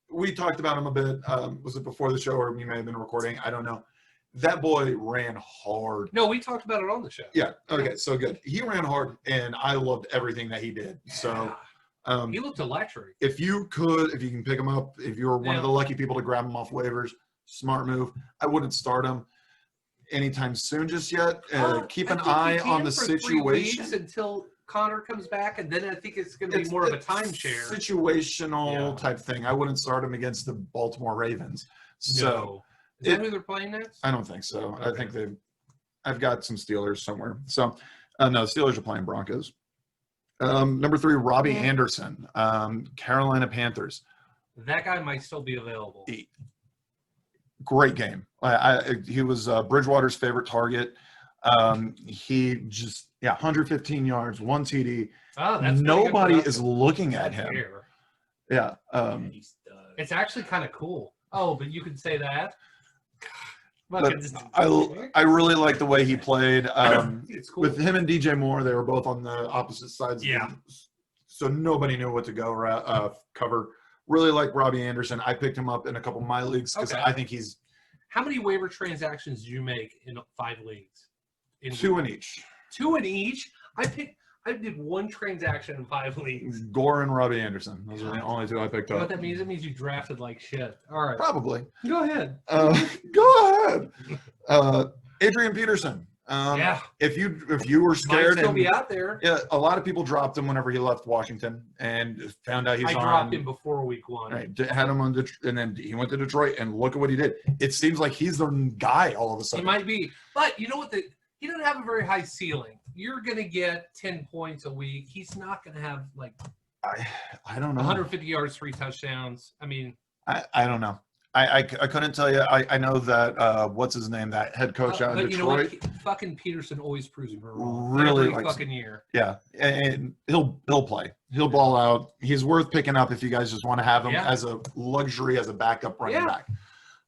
We talked about him a bit. Was it before the show or we may have been recording? I don't know. that boy ran hard. No, we talked about it on the show. Yeah. Okay. So good. He ran hard, and I loved everything that he did. So, He looked electric. if you can pick him up, if you were one of the lucky people to grab him off waivers, smart move. I wouldn't start him anytime soon just yet. Keep an eye on the situation until Connor comes back, and then I think it's going to be more of a timeshare situational type thing. I wouldn't start him against the Baltimore Ravens. So is that who they're playing next? I don't think so. Okay. I think I've got some Steelers somewhere. So no, Steelers are playing Broncos. Number 3, Robbie Anderson, Carolina Panthers. That guy might still be available. Great game. He was Bridgewater's favorite target. He just 115 yards, 1 TD. Oh, that's nobody is looking at him. Fair. Yeah. It's actually kind of cool. Oh, but you could say that. But I really like the way he played. It's cool. With him and DJ Moore, they were both on the opposite sides. Yeah. So nobody knew what to go cover. Really like Robbie Anderson. I picked him up in a couple of my leagues because I think he's. How many waiver transactions did you make in 5 leagues? 2 in each. 2 in each? I did 1 transaction in 5 leagues. Gore and Robbie Anderson. Those are the only 2 I picked You know up. what that means? It means you drafted like shit. All right. Probably. Go ahead. Go ahead. Adrian Peterson. If you were scared, might still be out there. Yeah, a lot of people dropped him whenever he left Washington and found out he's on. I dropped him before week 1. Right, had him on and then he went to Detroit, and look at what he did. It seems like he's the guy all of a sudden. He might be, but you know what? He doesn't have a very high ceiling. You're going to get 10 points a week. He's not going to have like I don't know 150 yards, 3 touchdowns. I mean, I don't know. I couldn't tell you. I know that what's his name, that head coach out in Detroit. You know what? Fucking Peterson always proves me wrong. Really every fucking year. Yeah, and he'll play. He'll ball out. He's worth picking up if you guys just want to have him as a luxury, as a backup running back.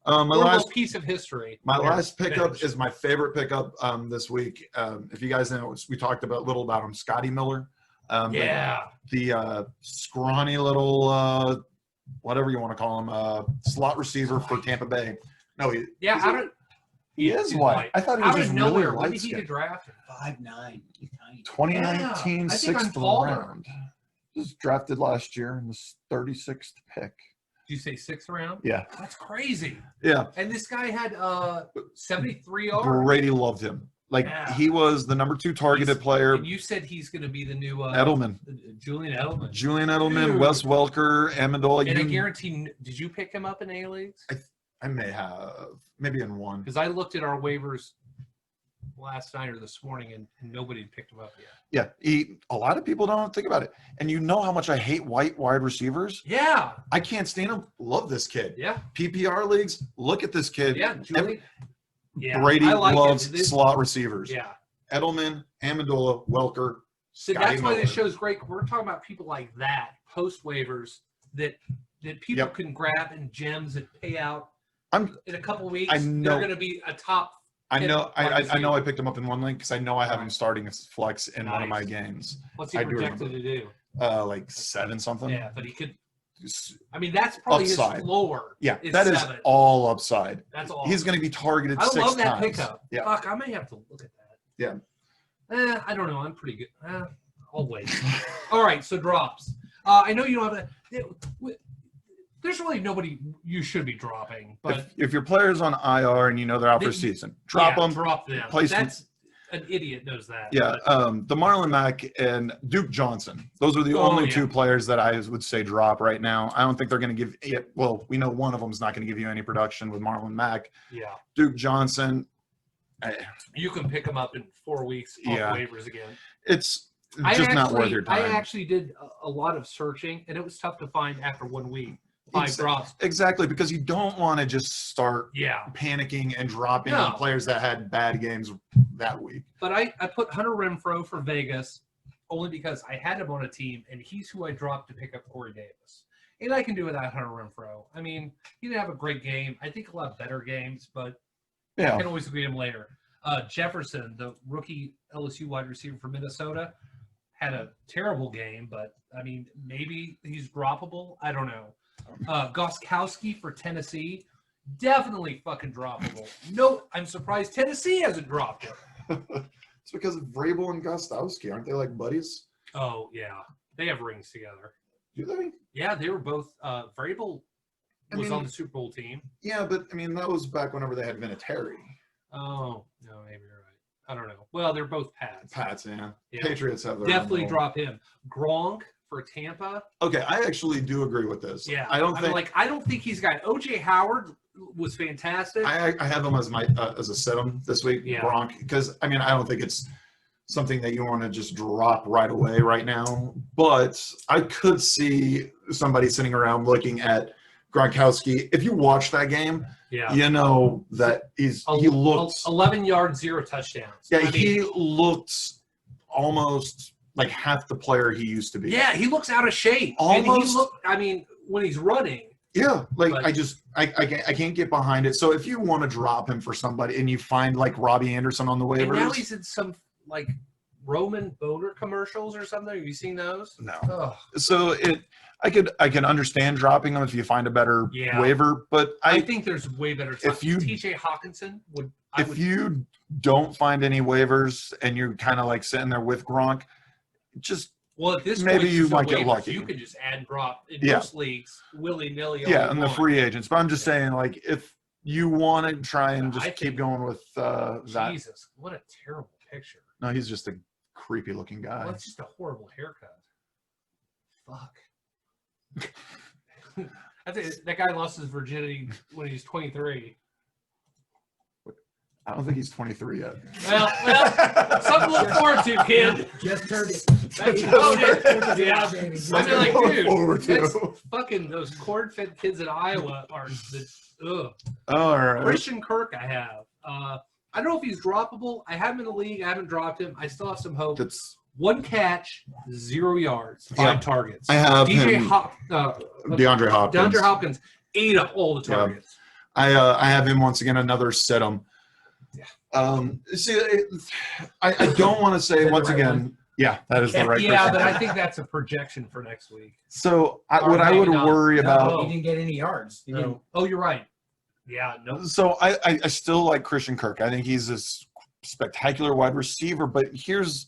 My last piece of history. My last pickup is my favorite pickup this week. If you guys know, we talked a little about him, Scotty Miller. The scrawny little whatever you want to call him, slot receiver for Tampa Bay. No, he is white. I thought he was just really light. When did he get drafted? 5'9". 2019 6th round. He was drafted last year in the 36th pick. Did you say 6th round? Yeah. That's crazy. Yeah. And this guy had 73 yards. Brady loved him. He was the number 2 targeted player. And you said he's going to be the new Edelman. Julian Edelman. Dude. Wes Welker, Amendola. And I guarantee, did you pick him up in A leagues? I may have, maybe in 1. Because I looked at our waivers last night or this morning, and nobody had picked him up yet. Yeah, a lot of people don't think about it. And you know how much I hate white wide receivers? Yeah. I can't stand him. Love this kid. Yeah. PPR leagues, look at this kid. Yeah, Julian. Brady loves slot receivers. Yeah. Edelman, Amendola, Welker. So that's why this show's great. We're talking about people like that, post waivers, that people can grab and gems and pay out in a couple of weeks. I know they're going to be a top. I know I picked him up in 1 link because I know I have him starting as flex in one of my games. What's he projected to do? Like 7 something. Yeah, but he could. I mean, that's probably upside. His floor. Yeah, that 7. Is all upside. That's all. He's going to be targeted 6 times. I love that pickup. Yeah. Fuck, I may have to look at that. Yeah. I don't know. I'm pretty good. I'll wait. All right, so drops. I know you don't have a. There's really nobody you should be dropping, but if your player's on IR and you know they're out for season, drop them. Drop them. That's an idiot knows that. Yeah, the Marlon Mack and Duke Johnson. Those are the only 2 players that I would say drop right now. I don't think they're going to give it. Well, we know one of them is not going to give you any production with Marlon Mack. Yeah. Duke Johnson. You can pick them up in 4 weeks off waivers again. It's just not worth your time. I actually did a lot of searching, and it was tough to find after 1 week. 5 drops. Exactly, because you don't want to just start panicking and dropping on players that had bad games that week. But I put Hunter Renfrow for Vegas only because I had him on a team, and he's who I dropped to pick up Corey Davis. And I can do without Hunter Renfrow. I mean, he didn't have a great game. I think he'll have better games, but I can always agree him later. Jefferson, the rookie LSU wide receiver for Minnesota, had a terrible game, but, I mean, maybe he's droppable. I don't know. Goskowski for Tennessee Definitely fucking droppable. No, I'm surprised Tennessee hasn't dropped it. It's because of Vrabel and Gostowski. Aren't they like buddies? Oh, yeah. They have rings together. Do they? Yeah, they were both. Vrabel was mean, on the Super Bowl team. Yeah, but I mean, that was back whenever they had Vinatieri. Oh, no, maybe you're right. I don't know. Well, they're both Pats. Pats, yeah. Yeah. Patriots have their Definitely own drop him. Gronk for Tampa. Okay, I actually do agree with this. Yeah, I don't think he's got. OJ Howard was fantastic. I have him as my as a sit-em this week, Yeah. Gronk, because I mean I don't think it's something that you want to just drop right away right now. But I could see somebody sitting around looking at Gronkowski. If you watch that game, yeah, you know that he looked 11 yards, 0 touchdowns. Yeah, he looked almost like half the player he used to be. Yeah, he looks out of shape. Almost. And when he's running. Yeah, like But- I can't get behind it. So if you want to drop him for somebody and you find like Robbie Anderson on the And now waivers, he's in some like Roman Boner commercials or something. Have you seen those? no. Oh, So I can understand dropping them if you find a better Yeah. waiver, but I think there's way better. if you- TJ Hawkinson would. if you don't find any waivers and you're kind of like sitting there with Gronk, just Well, at this Maybe point, you there's no might get waivers. lucky. You could just add and drop in Yeah. most leagues, willy-nilly. all yeah, you and the want. free agents. But I'm just Yeah. saying, like, if you want to try and just I keep think- going with that, Jesus, what a terrible picture. no, he's just a creepy looking guy. Well, that's just a horrible haircut. Fuck. That guy lost his virginity when he was 23. I don't think he's 23 yet. Well, something to look forward to, kid. Just heard it. Yeah. Baby. I mean, like, Look dude, forward to. that's fucking those corn-fed kids in Iowa are the ugh. All right. Christian Kirk, I have. I don't know if he's droppable. I have him in the league. I haven't dropped him. I still have some hope. That's 1 catch, 0 yards, 5 Yeah. targets. I have DeAndre him. DeAndre Hopkins. DeAndre Hopkins ate up all the Yeah. targets. I have him once again, another sit him. Yeah. See, I don't want to say the once right again. one? Yeah, that is the right Yeah, person. but I think that's a projection for next week. So Or what I maybe would not. worry No, about. he didn't get any yards. He didn't. Oh, you're right. Yeah, no. So I still like Christian Kirk. I think he's this spectacular wide receiver. But here's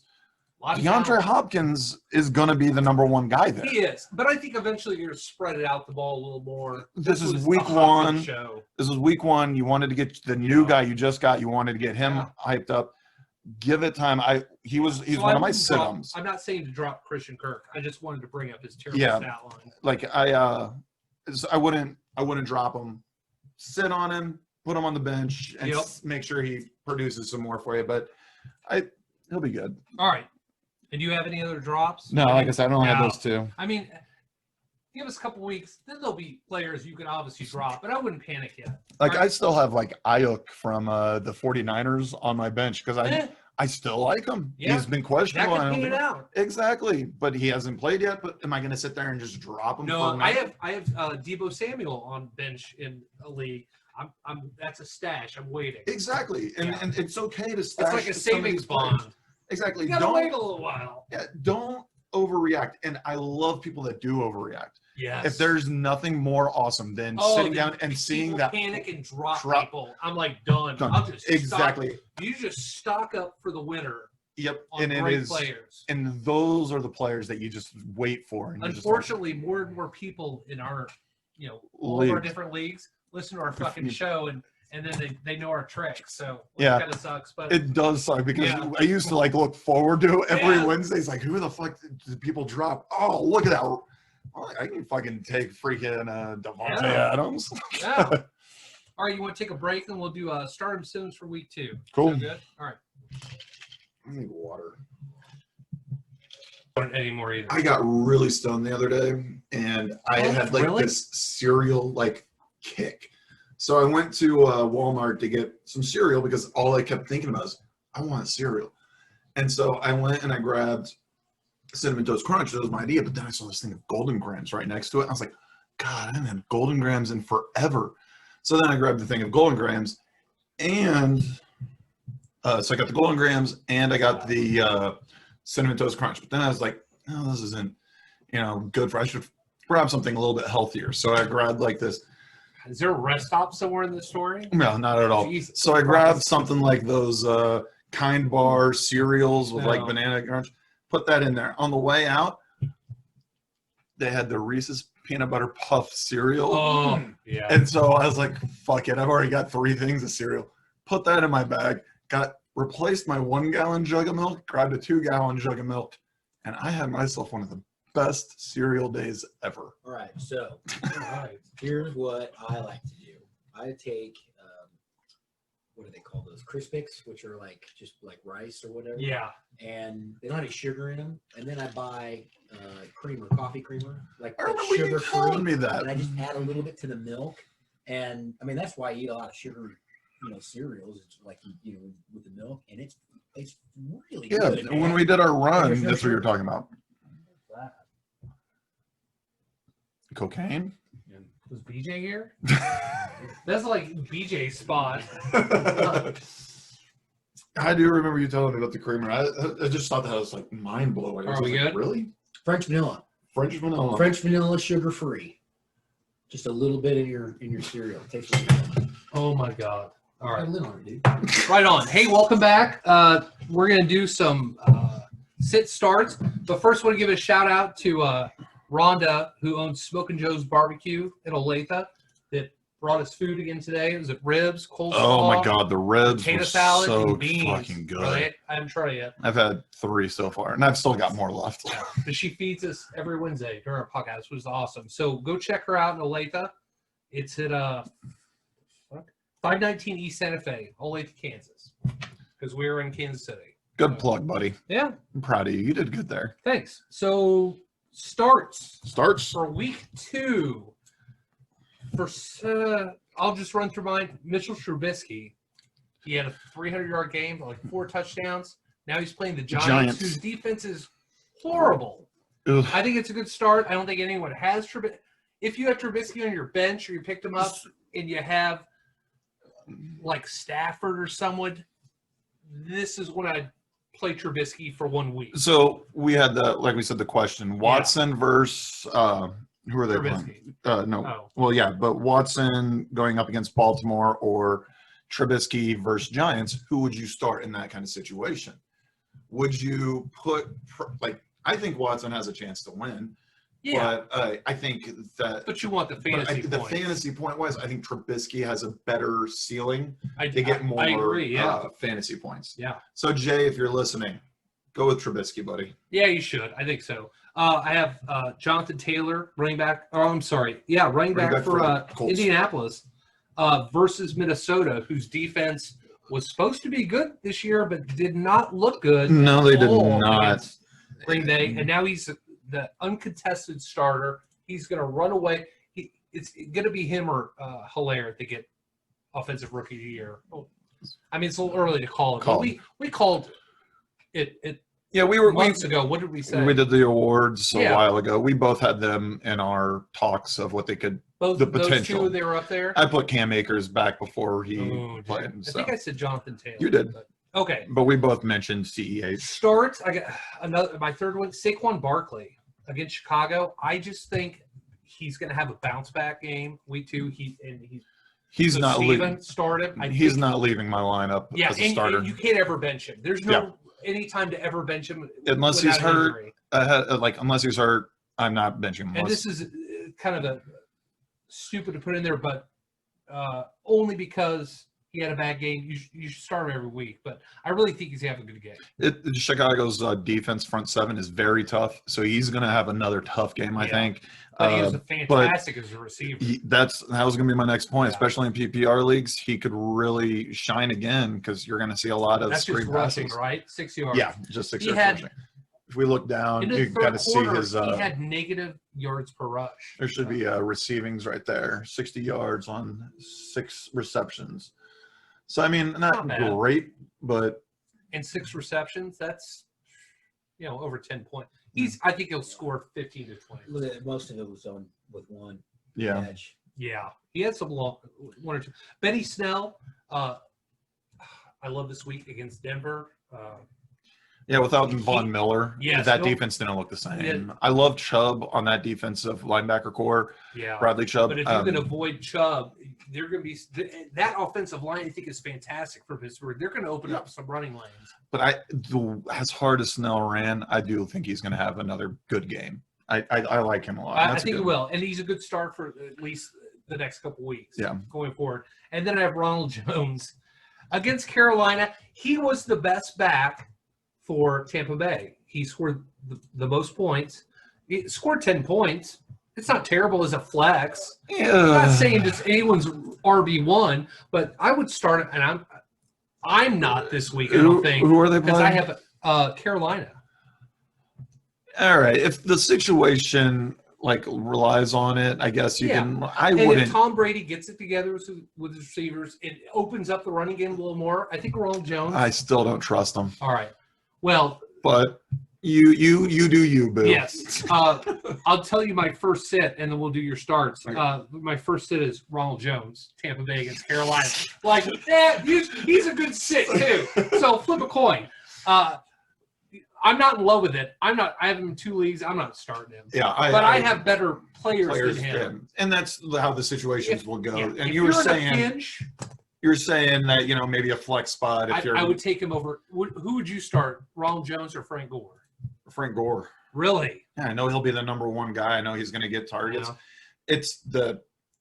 Lot of DeAndre talent. Hopkins is going to be the number one guy there. He is, but I think eventually you're going to spread it out the ball a little more. This is was week a Hopkins one. Show. This was week one. You wanted to get the new Yeah. guy you just got. You wanted to get him Yeah. hyped up. Give it time. He's So one I of my wouldn't drop- sit-ems. I'm not saying to drop Christian Kirk. I just wanted to bring up his terrible Yeah. stat line. Like I wouldn't drop him. Sit on him, put him on the bench, and Yep. make sure he produces some more for you. But he'll be good. All right. And do you have any other drops? No, like I said, I only have No. those two. I mean, give us a couple weeks. Then there'll be players you can obviously drop, but I wouldn't panic yet. Like Right. I still have like Ayuk from the 49ers on my bench because Eh, I still like him. Yeah. He's been that questionable. I could don't pan it think- out. Exactly, but he hasn't played yet. But am I going to sit there and just drop him? No, for I have Debo Samuel on bench in a league. I'm that's a stash. I'm waiting. Exactly, and Yeah. and it's okay to stash. It's like a some of these savings players. bond. Exactly. You gotta wait a little while. Don't overreact. And I love people that do overreact. Yes. If there's nothing more awesome than sitting down and seeing people that panic and drop drop- people, I'm like done. Done. I'll just Exactly. You just stock up for the winter Yep. on And it great is. players. And those are the players that you just wait for. And you're just like, Unfortunately, more and more people in our, all of our Leagues. different leagues listen to our fucking show and then they know our tricks. So Yeah. it kind of sucks. But it does suck because Yeah. I used to like look forward to it every Yeah. Wednesday. It's like, who the fuck did people drop? Oh, look at that. Oh, I can fucking take freaking Devontae Yeah. Adams. yeah. All right, you want to take a break and we'll do Stardom Sims for week 2. Cool. So good. All right. I need water. Don't anymore either. I got really stoned the other day, and I Oh, had like really? this cereal like kick. So I went to Walmart to get some cereal because all I kept thinking about is I want cereal. And so I went and I grabbed Cinnamon Toast Crunch. That was my idea. But then I saw this thing of Golden Grams right next to it. I was like, God, I haven't had Golden Grams in forever. So then I grabbed the thing of Golden Grams, and so I got the Golden Grams and I got the Cinnamon Toast Crunch. But then I was like, no, this isn't, good for. I should grab something a little bit healthier. So I grabbed like this Is there a rest stop somewhere in the story? No, not at all. Jesus So I grabbed Christ. something like those Kind Bar cereals with like No. banana crunch. Put that in there. On the way out, they had the Reese's peanut butter puff cereal. Oh, yeah. And so I was like, fuck it. I've already got 3 things of cereal. Put that in my bag. Replaced my 1-gallon jug of milk. Grabbed a 2-gallon jug of milk. And I had myself one of the best cereal days ever. All right, so All right. here's what I like to do. I take what do they call those? Crispix, which are like just like rice or whatever. Yeah. And they don't have any sugar in them. And then I buy creamer, coffee creamer, like I remember you sugar telling free. me that. And I just add a little bit to the milk. And I mean that's why I eat a lot of sugar, cereals. It's like with the milk, and it's really Yeah, good. when man. we did our run, There's no that's what you were sugar. talking about. Cocaine? Was BJ here? That's like BJ's spot. I do remember you telling me about the creamer. I just thought that was like mind blowing. Are we good? Really? French vanilla. French vanilla. French vanilla, sugar free. Just a little bit in your cereal. It tastes really good. Oh my God. All right. Put a lid on it, dude. Right on. Hey, welcome back. We're going to do some sit starts. But first, I want to give a shout out to Rhonda, who owns Smokin' Joe's Barbecue in Olathe, that brought us food again today. Was it ribs, coleslaw? Oh my God, the ribs Potato were salad so and beans. fucking good. Right? I haven't tried it yet. I've had 3 so far, and I've still got more left. Yeah. But she feeds us every Wednesday during our podcast, which is awesome. So go check her out in Olathe. It's at 519 East Santa Fe, Olathe, Kansas, because we're in Kansas City. Good plug, buddy. Yeah, I'm proud of you. You did good there. thanks. So starts Starts. for week 2. I'll just run through mine. Mitchell Trubisky, he had a 300-yard game, like 4 touchdowns. Now he's playing the Giants, whose defense is horrible. Ugh. I think it's a good start. I don't think anyone has Trubisky. If you have Trubisky on your bench or you picked him up and you have like Stafford or someone, this is when I play Trubisky for 1 week. So we had like we said, the question: Watson versus who are they Trubisky. playing? No. Oh. Well, yeah, but Watson going up against Baltimore or Trubisky versus Giants. Who would you start in that kind of situation? Would you put I think Watson has a chance to win. Yeah, But I think that. but you want the fantasy the points. fantasy point wise, I think Trubisky has a better ceiling I to get more I agree, yeah. fantasy points. Yeah. So Jay, if you're listening, go with Trubisky, buddy. Yeah, you should. I think so. I have Jonathan Taylor, running back. Oh, I'm sorry. Yeah, running back for Colts. Indianapolis versus Minnesota, whose defense was supposed to be good this year, but did not look good. No, they did at all not. against Green Bay, and now he's the uncontested starter. He's going to run away. It's going to be him or Hilaire to get offensive rookie of the year. I mean, it's a little early to call it. But we called it Yeah, we were months ago. What did we say? We did the awards a Yeah. while ago. We both had them in our talks of what they could. Both the those potential. two, they were up there. I put Cam Akers back before he Oh, played. I So. think I said Jonathan Taylor. You did. But, okay. But we both mentioned CEH. Start. I got another. My third one, Saquon Barkley against Chicago. I just think he's going to have a bounce back game week 2. He's not leaving. started. He's not leaving my lineup Yeah, as a starter and you can't ever bench him. There's no any time to ever bench him unless he's without an hurt. injury. Unless he's hurt, I'm not benching him. And this is kind of a stupid to put in there, but only because he had a bad game. You should start him every week, but I really think he's having a good game. Chicago's defense front 7 is very tough, so he's going to have another tough game, I think. But he was fantastic as a receiver. That was going to be my next point, Yeah. especially in PPR leagues. He could really shine again because you're going to see a lot of That's just screen rushing, passes. right? 6 yards. Yeah, just 6 He yards had- rushing. If we look down, In you the can kind third of see quarter, his. he had negative yards per rush. There should be receivings right there, 60 yards on 6 receptions. So I mean, not bad. great, but And 6 receptions, that's over 10 points. I think he'll score 15 to 20. Most of it was on with one yeah. catch. Yeah, he had some long one or two. Benny Snell, I love this week against Denver. Yeah, without Von Miller, Yes, that nope. defense didn't look the same. Yeah. I love Chubb on that defensive linebacker core. Yeah. Bradley Chubb. But if you can avoid Chubb, they're going to be that offensive line. I think is fantastic for Pittsburgh. They're going to open up some running lanes. But as hard as Snell ran, I do think he's going to have another good game. I like him a lot. I think he will, and he's a good start for at least the next couple weeks. Yeah. Going forward, and then I have Ronald Jones against Carolina. He was the best back for Tampa Bay. He scored the most points. He scored 10 points. It's not terrible as a flex. Yeah. I'm not saying it's anyone's RB1, but I would start, and I'm not this week, I don't think. Who are they because playing? I have Carolina. All right. If the situation relies on it, I guess you can. I wouldn't. If Tom Brady gets it together with his receivers, it opens up the running game a little more. I think Ronald Jones. I still don't trust him. All right. Well, but you do you, boo. Yes. I'll tell you my first sit, and then we'll do your starts. My first sit is Ronald Jones, Tampa Bay against Carolina. He's a good sit too. So flip a coin. I'm not in love with it. I have him in 2 leagues. I'm not starting him. Yeah, I have better players than him. And that's how the situations will go. Yeah, and if you were you're in a saying pinch, you're saying that maybe a flex spot. If I would take him over. Who would you start, Ronald Jones or Frank Gore? Frank Gore. Really? Yeah, I know he'll be the number one guy. I know he's going to get targets. Yeah.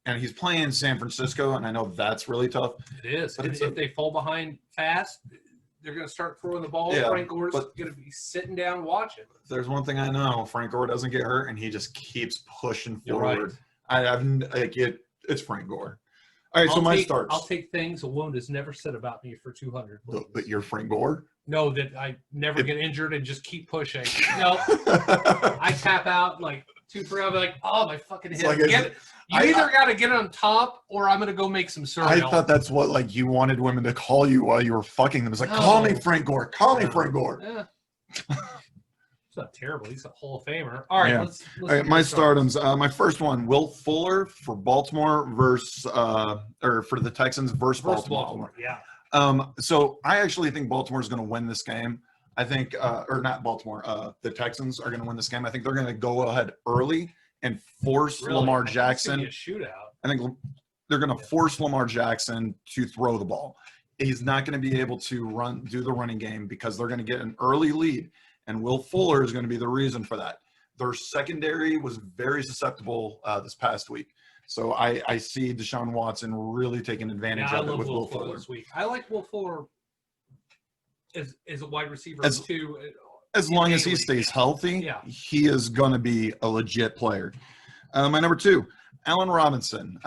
And he's playing San Francisco, and I know that's really tough. It is. But if they fall behind fast, they're going to start throwing the ball. Yeah, Frank Gore's going to be sitting down watching. There's one thing I know: Frank Gore doesn't get hurt, and he just keeps pushing forward. Right. It's Frank Gore. All right, so my starts. I'll take things a wound has never said about me for 200. But you're Frank Gore? No, that I never get injured and just keep pushing. No, I tap out 2 for. I'll be like, oh, my fucking hip. You either got to get on top, or I'm gonna go make some cereal. I thought that's what you wanted women to call you while you were fucking them. It's call me Frank Gore. Call me Frank Gore. Yeah. It's not terrible. He's a Hall of Famer. All right, let's all right, my stardoms. My first one, Will Fuller for Baltimore for the Texans versus Baltimore. Yeah. So I actually think Baltimore is going to win this game. I think, or not Baltimore, the Texans are going to win this game. I think they're going to go ahead early and force Lamar Jackson. It's gonna be a shootout. I think they're going to force Lamar Jackson to throw the ball. He's not going to be able to do the running game because they're going to get an early lead, and Will Fuller is going to be the reason for that. Their secondary was very susceptible this past week. So I see Deshaun Watson really taking advantage of it with Will Fuller this week. I like Will Fuller as a wide receiver too. As long as he stays healthy, he is going to be a legit player. My number 2, Allen Robinson,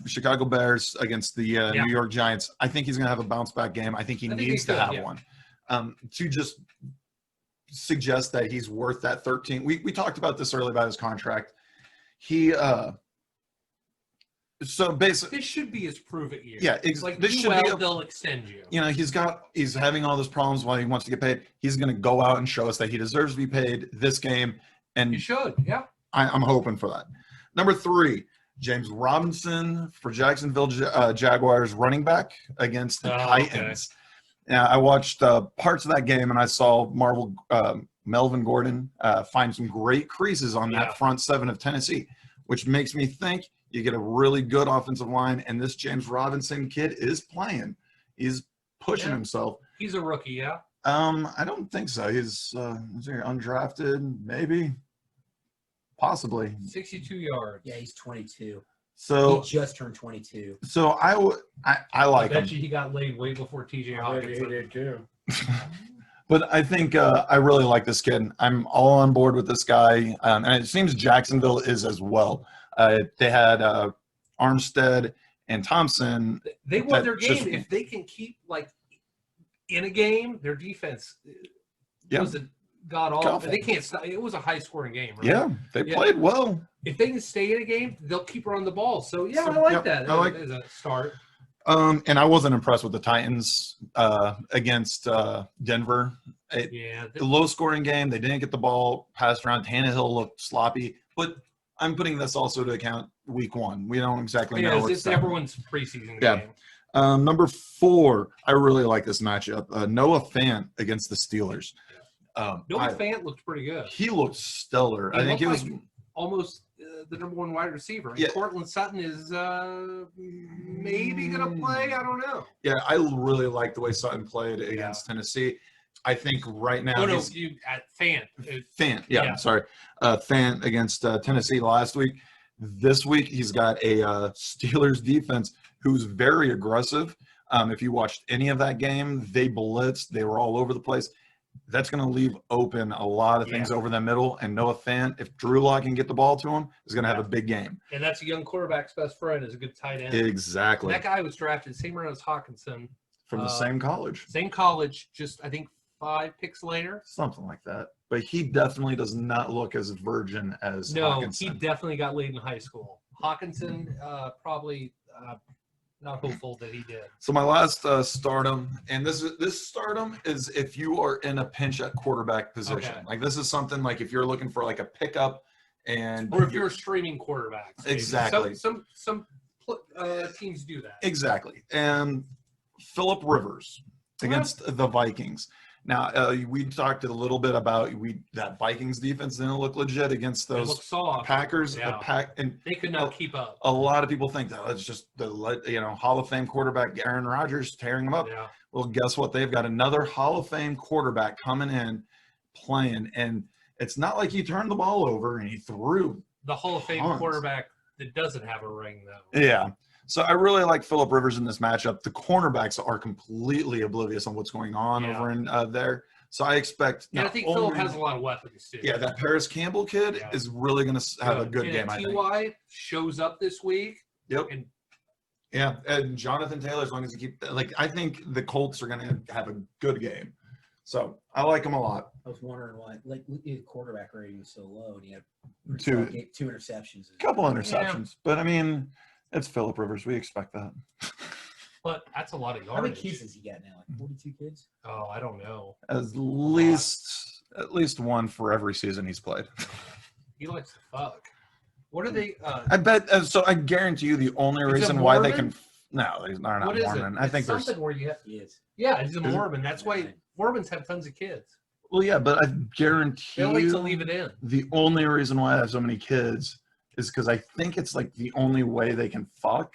Chicago Bears against the New York Giants. I think he's going to have a bounce-back game. I think he needs to have one. To just suggest that he's worth that 13. We talked about this earlier about his contract. So basically, this should be his prove-it year. Yeah, this should be. They'll extend you. He's having all those problems while he wants to get paid. He's going to go out and show us that he deserves to be paid this game, and he should. Yeah, I'm hoping for that. Number 3, James Robinson for Jacksonville Jaguars running back against the Titans. Okay. Now I watched parts of that game, and I saw Melvin Gordon find some great creases on that front 7 of Tennessee, which makes me think. You get a really good offensive line, and this James Robinson kid is playing. He's pushing himself. He's a rookie, yeah? I don't think so. He's undrafted, maybe, possibly. 62 yards. Yeah, he's 22. So he just turned 22. So I like him. I bet you he got laid way before TJ Hawkins. He did too. But I think I really like this kid. I'm all on board with this guy, and it seems Jacksonville is as well. They had Armstead and Thompson. They won their game. If they can keep in a game, their defense was god awful. They can't stop. It was a high scoring game. Right? Yeah, they played well. If they can stay in a game, they'll keep running the ball. So I like that. I like as a start. And I wasn't impressed with the Titans against Denver. A low-scoring game. They didn't get the ball passed around. Tannehill looked sloppy. But I'm putting this also to account week 1. We don't exactly know. It's everyone's preseason game. Number 4, I really like this matchup. Noah Fant against the Steelers. Noah Fant looked pretty good. He looked stellar. He I think he was looked like almost the number one wide receiver. Yeah. Cortland Sutton is maybe going to play. I don't know. Yeah, I really like the way Sutton played against Tennessee. I think right now he's at Fant. Fant, I'm sorry. Fant against Tennessee last week. This week, he's got a Steelers defense who's very aggressive. If you watched any of that game, they blitzed. They were all over the place. That's going to leave open a lot of things over the middle. And Noah Fant, if Drew Lock can get the ball to him, is going to have a big game. And that's a young quarterback's best friend is a good tight end. Exactly. And that guy was drafted same round as Hawkinson. From the same college. Same college, just I think 5 picks later. Something like that. But he definitely does not look as virgin as Hawkinson. No, he definitely got laid in high school. Hawkinson probably not hopeful that he did. So my last stardom, and this stardom is if you are in a pinch at quarterback position. Okay. Like this is something like if you're looking for like a pickup, and or if you're streaming quarterbacks. Maybe. Exactly. Some teams do that. Exactly. And Phillip Rivers against the Vikings. Now we talked a little bit about that Vikings defense didn't look legit against those Packers. Yeah. And they could not keep up. A lot of people think that it's just the Hall of Fame quarterback Aaron Rodgers tearing them up. Yeah. Well, guess what? They've got another Hall of Fame quarterback coming in, playing, and it's not like he turned the ball over and he threw the Hall of Fame quarterback that doesn't have a ring though. Yeah. So I really like Phillip Rivers in this matchup. The cornerbacks are completely oblivious on what's going on over in there. So I expect. Yeah, I think Phillip has a lot of weapons too. Yeah, that Paris Campbell kid is really going to have a good game. I think. Ty shows up this week. Yep. And Jonathan Taylor, as long as he I think the Colts are going to have a good game. So I like him a lot. I was wondering why, his quarterback rating was so low, and he had 2 interceptions. A couple interceptions, but I mean. It's Phillip Rivers. We expect that. But that's a lot of yardage. How many kids does he got now? Like 42 kids? Oh, I don't know. At least one for every season he's played. He likes to fuck. What are they? I bet. So I guarantee you, the only reason why they can. No, they're not Mormon. I think there's something where you have. He is. Yeah, he's a Mormon. That's why Mormons have tons of kids. Well, yeah, but I guarantee they like to leave it in. The only reason why I have so many kids is because I think it's like the only way they can fuck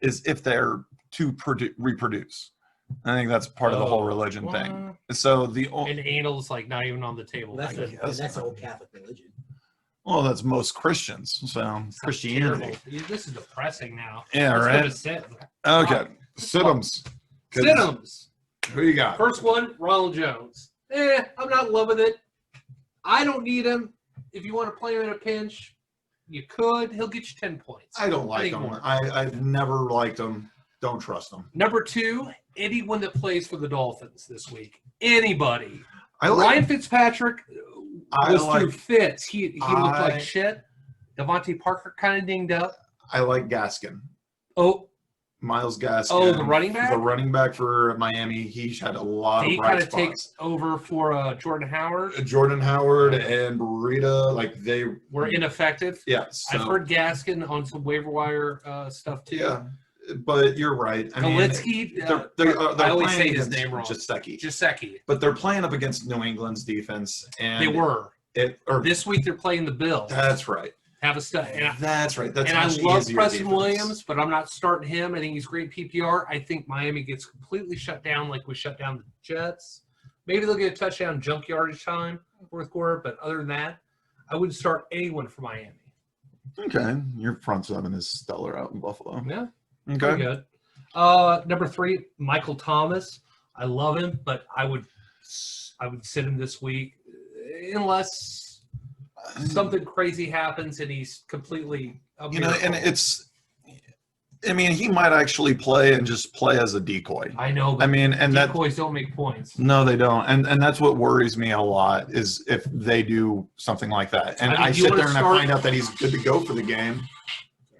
is if they're to reproduce. I think that's part of the whole religion thing. So and anal's like not even on the table. Well, that's the old Catholic religion. Well, that's most Christians. So Christianity. Terrible. This is depressing now. Yeah, Let's right. Go to sit. Okay, Siddums. Siddums. Who you got? First one, Ronald Jones. I'm not in love with it. I don't need him. If you want to play him in a pinch. You could. He'll get you 10 points. I don't like him. I've never liked him. Don't trust him. Number 2, anyone that plays for the Dolphins this week. Anybody. Ryan Fitzpatrick was through fits. He looked like shit. Devontae Parker kind of dinged up. I like Gaskin. Oh. Miles Gaskin. Oh, the running back? The running back for Miami. He's had a lot of bright spots. He kind of takes over for Jordan Howard. Jordan Howard and Burita, they were ineffective. Yeah. I've heard Gaskin on some waiver wire stuff too. Yeah, but you're right. Galitsky, they're I always say his name wrong. Jasecki. But they're playing up against New England's defense. And they were. This week they're playing the Bills. That's right. Have a stud. That's right. That's I love Preston Williams, but I'm not starting him. I think he's great PPR. I think Miami gets completely shut down like we shut down the Jets. Maybe they'll get a touchdown junk yardage time, fourth quarter, but other than that, I wouldn't start anyone for Miami. Okay. Your front seven is stellar out in Buffalo. Yeah. Okay. Pretty good. Number 3, Michael Thomas. I love him, but I would sit him this week unless something crazy happens and he's completely and he might actually play and just play as a decoy. I know, but decoys don't make points. No, they don't. And that's what worries me a lot is if they do something like that. And I sit there and I find out that he's good to go for the game.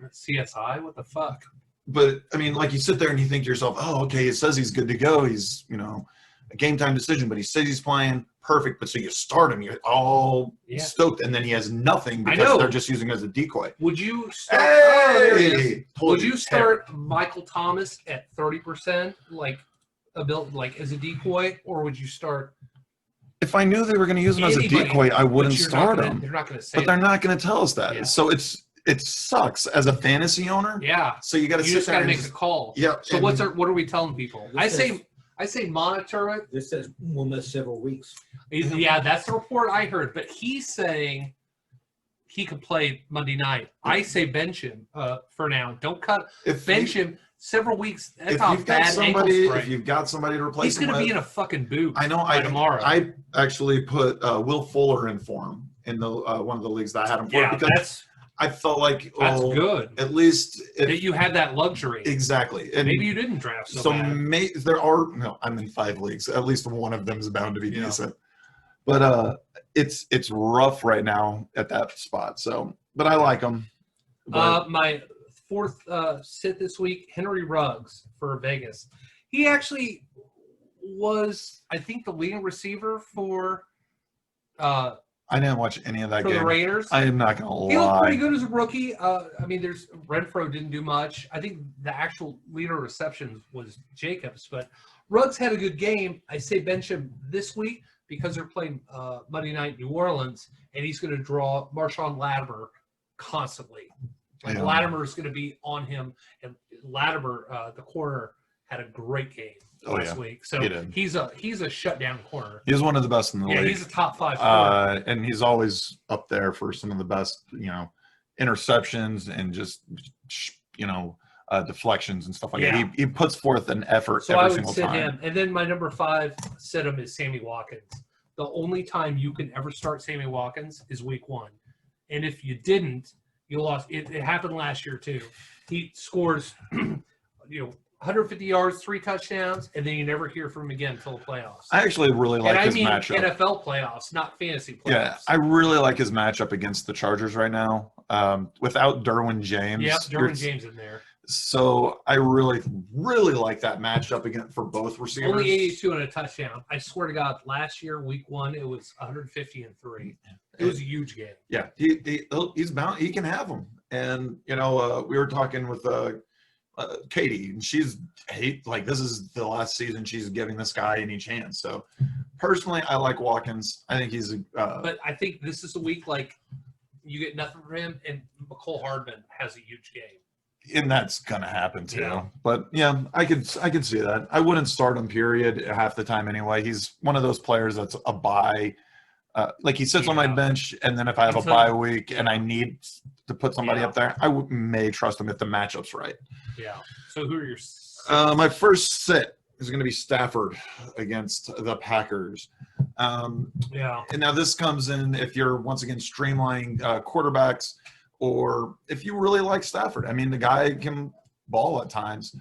CSI? What the fuck? But like you sit there and you think to yourself, oh, okay, it says he's good to go. He's, a game time decision, but he says he's playing perfect. But so you start him, you're all stoked, and then he has nothing because they're just using him as a decoy. Would you start? Would you start Michael Thomas at 30%, like as a decoy, or would you start If I knew they were going to use him as a Anybody, decoy, I wouldn't but you're start not gonna- him. They're not going to say But they're that. not going to tell us that. Yeah. So it sucks as a fantasy owner. Yeah. So you got to You sit just there got to and make a call. Yeah. So what are we telling people? This I say monitor it. This says we'll miss several weeks. Yeah, that's the report I heard. But he's saying he could play Monday night. I say bench him for now. Don't cut. Bench him several weeks. That's not a bad ankle sprain. If you've got somebody to replace He's going to be in a fucking boot. I know. Tomorrow. I actually put Will Fuller in for him in the one of the leagues that I had him for because I felt like that's good. At least that you had that luxury. Exactly. And maybe you didn't draft so bad. There are I'm in 5 leagues. At least one of them is bound to be decent. But it's rough right now at that spot. So, but I like them. My fourth sit this week, Henry Ruggs for Vegas. He actually was, I think, the leading receiver for. I didn't watch any of that for game. The Raiders. I am not gonna lie. He looked pretty good as a rookie. I mean, Renfro didn't do much. I think the actual leader of receptions was Jacobs, but Ruggs had a good game. I say bench him this week because they're playing Monday night in New Orleans, and he's going to draw Marshawn Latimer constantly. Latimer is going to be on him, and Latimer, the corner, had a great game last week. So he's a shutdown corner. He's one of the best in the league. Yeah, he's a top 5 corner. And he's always up there for some of the best, interceptions and just, deflections and stuff like that. He puts forth an effort every single time. So I would sit him. And then my number 5 sit him is Sammy Watkins. The only time you can ever start Sammy Watkins is week 1. And if you didn't, you lost. It happened last year too. He scores, 150 yards, 3 touchdowns, and then you never hear from him again until the playoffs. I actually really like his matchup. NFL playoffs, not fantasy playoffs. Yeah, I really like his matchup against the Chargers right now. Without Derwin James. Yeah, Derwin James in there. So I really, really like that matchup again for both receivers. Only 82 and a touchdown. I swear to God, last year, week 1, it was 150 and 3. It was a huge game. Yeah, he's bound. He can have them. And we were talking with Katie, and she's this is the last season she's giving this guy any chance. So personally, I like Watkins. I think he's but I think this is the week you get nothing from him, and McCole Hardman has a huge game. And that's gonna happen too. Yeah. But yeah, I could see that. I wouldn't start him period half the time anyway. He's one of those players that's a bye. He sits on my bench, and then if I have a bye week and I need to put somebody up there, I may trust him if the matchup's right. Yeah. So who are your my first sit is going to be Stafford against the Packers. And now this comes in if you're once again streamlining quarterbacks, or if you really like Stafford. I mean, the guy can ball at times.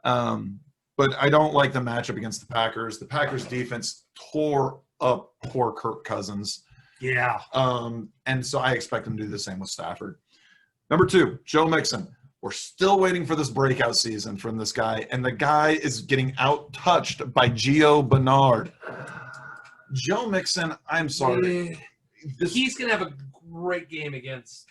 But I don't like the matchup against the Packers. The Packers defense tore up poor Kirk Cousins. Yeah. And so I expect him to do the same with Stafford. Number 2, Joe Mixon. We're still waiting for this breakout season from this guy, and the guy is getting out-touched by Gio Bernard. Joe Mixon, I'm sorry. He's going to have a great game against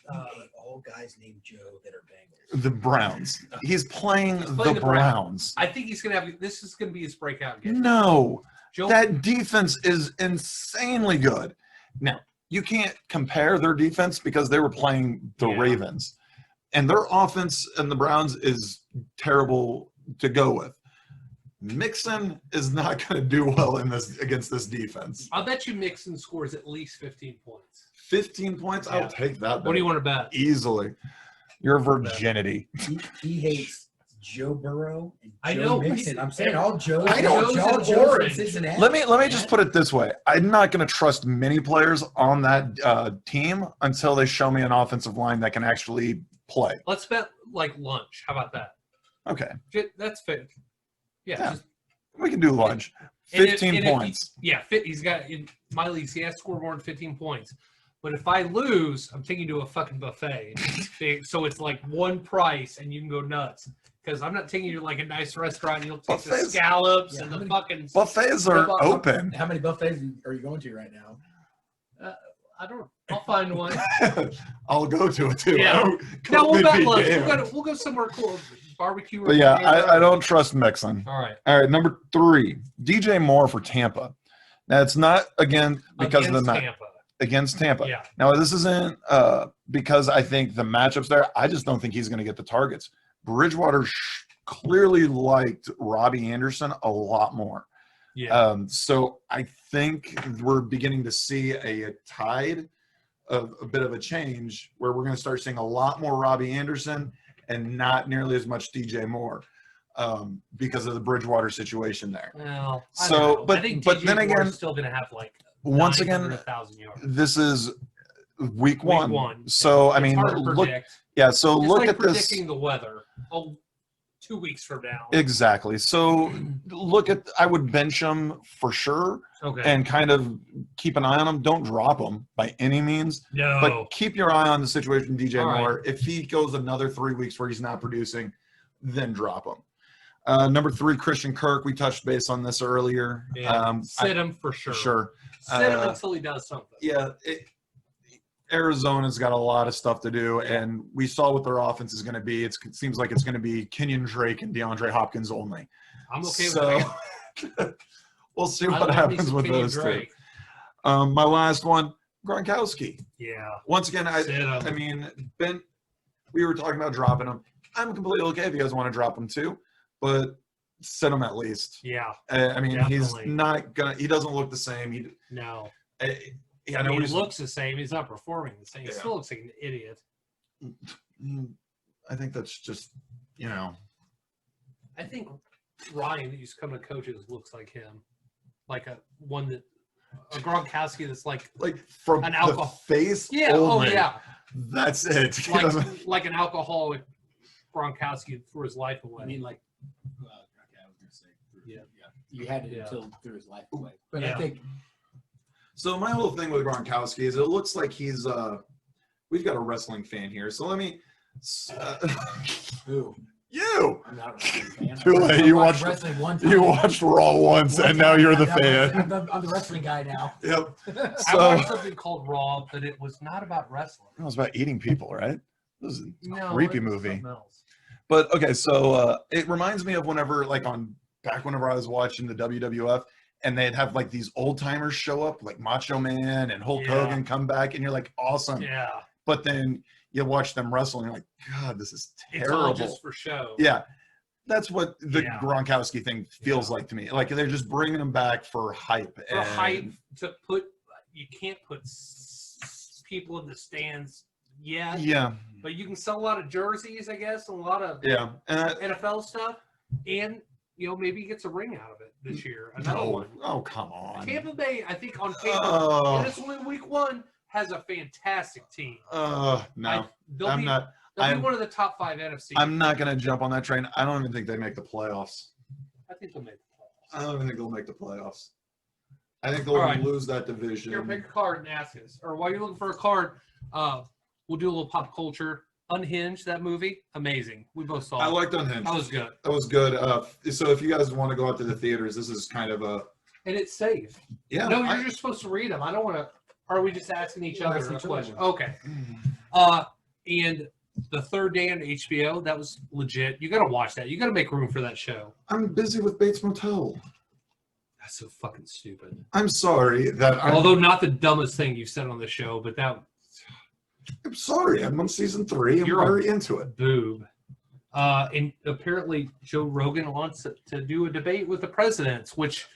all guys named Joe that are Bengals. The Browns. He's playing the Browns. I think he's going to have – this is going to be his breakout game. No. That defense is insanely good. Now, you can't compare their defense because they were playing the Ravens. And their offense and the Browns is terrible to go with. Mixon is not going to do well against this defense. I'll bet you Mixon scores at least 15 points. 15 points? Yeah. I'll take that. What do you want to bet? Easily. Your virginity. He hates Joe Burrow and Joe I know, Mixon. I'm saying all Joe's. I know Joe's in Cincinnati. Let me just put it this way. I'm not going to trust many players on that team until they show me an offensive line that can actually play. Let's bet lunch. How about that? Okay. That's fair. Yeah. We can do lunch. 15 points. He's got in my leagues. He has to score more than 15 points. But if I lose, I'm taking you to a fucking buffet. So it's one price, and you can go nuts. Because I'm not taking you to a nice restaurant. And you'll take the scallops and the fucking buffets are open. How many buffets are you going to right now? I don't. I'll find one. I'll go to it too. Yeah. No, we'll bet lunch. We'll go somewhere cool. Barbecue. But yeah, I don't trust Mixon. All right. Number 3, DJ Moore for Tampa. Now, it's not, again, because of the match. Tampa. Against Tampa. Yeah. Now, this isn't because I think the matchups there, I just don't think he's going to get the targets. Bridgewater clearly liked Robbie Anderson a lot more. Yeah. So I think we're beginning to see a tide of a bit of a change where we're going to start seeing a lot more Robbie Anderson and not nearly as much DJ Moore because of the Bridgewater situation there. Well, I think but DJ then again, Moore's still going to have like once again, 1,000 yards. this is week one. yeah. So I mean, hard to look, predict. yeah. So It's look like at this. predicting the weather. 2 weeks from now. Exactly. So look at, I would bench him for sure Okay. and kind of keep an eye on him. Don't drop him by any means, No. but keep your eye on the situation, DJ All Moore. Right. If he goes another 3 weeks where he's not producing, then drop him. Number 3, Christian Kirk. We touched base on this earlier. Yeah. Sit him for sure. Sure. Sit him until he does something. Yeah. Arizona's got a lot of stuff to do, and we saw what their offense is going to be. It seems like it's going to be Kenyon Drake and DeAndre Hopkins only. I'm okay with that. We'll see what happens with those two. My last one, Gronkowski. Yeah. Once again, I mean, Ben, we were talking about dropping him. I'm completely okay if you guys want to drop him too, but sit him at least. Yeah. I mean, definitely. he's not going to – he doesn't look the same. No. I know he looks the same. He's not performing the same. He still looks like an idiot. I think that's just, I think Ryan, that used to come to coaches, looks like him. Like a Gronkowski that's like from an alcohol face. Yeah. Only. Oh, yeah. That's it. Like an alcoholic Gronkowski threw his life away. I mean, like, okay, I was going to say, you had it until threw his life away. But I think. So my whole thing with Gronkowski is it looks like he's we've got a wrestling fan here. So let me Who? You. I'm not a wrestling fan. Too late. You watched wrestling one time. You watched Raw once, and now you're the fan. I'm the wrestling guy now. Yep. I watched something called Raw, but it was not about wrestling. It was about eating people, right? This is a creepy movie. Else. But okay, so it reminds me of whenever I was watching the WWF. And they'd have like these old timers show up, like Macho Man and Hulk Hogan come back, and you're like, awesome. Yeah. But then you watch them wrestle, and you're like, God, this is terrible. It's all just for show. Yeah. That's what the Gronkowski thing feels like to me. Like they're just bringing him back for hype. For hype to put, you can't put people in the stands yet. Yeah. But you can sell a lot of jerseys, I guess, and a lot of NFL stuff, and maybe he gets a ring out of it this year. Another one. Oh, come on. Tampa Bay, I think on paper, and it's only week one, has a fantastic team. No. They'll be one of the top 5 NFC. I'm not going to jump on that train. I don't even think they make the playoffs. I think they'll make the playoffs. I don't even think they'll make the playoffs. I think they'll lose that division. Here, pick a card and ask us. Or while you're looking for a card, we'll do a little pop culture. Unhinged, that movie, amazing. We both saw it. I liked Unhinged. That was good. That was good. So if you guys want to go out to the theaters, this is kind of a... And it's safe. Yeah. No, you're just supposed to read them. I don't want to... Are we just asking each other a question? Okay. And the third day on HBO, that was legit. You got to watch that. You got to make room for that show. I'm busy with Bates Motel. That's so fucking stupid. I'm sorry that Although not the dumbest thing you've said on the show, but that... I'm sorry. I'm on season 3. I'm very into it. Boob. And apparently Joe Rogan wants to do a debate with the presidents, which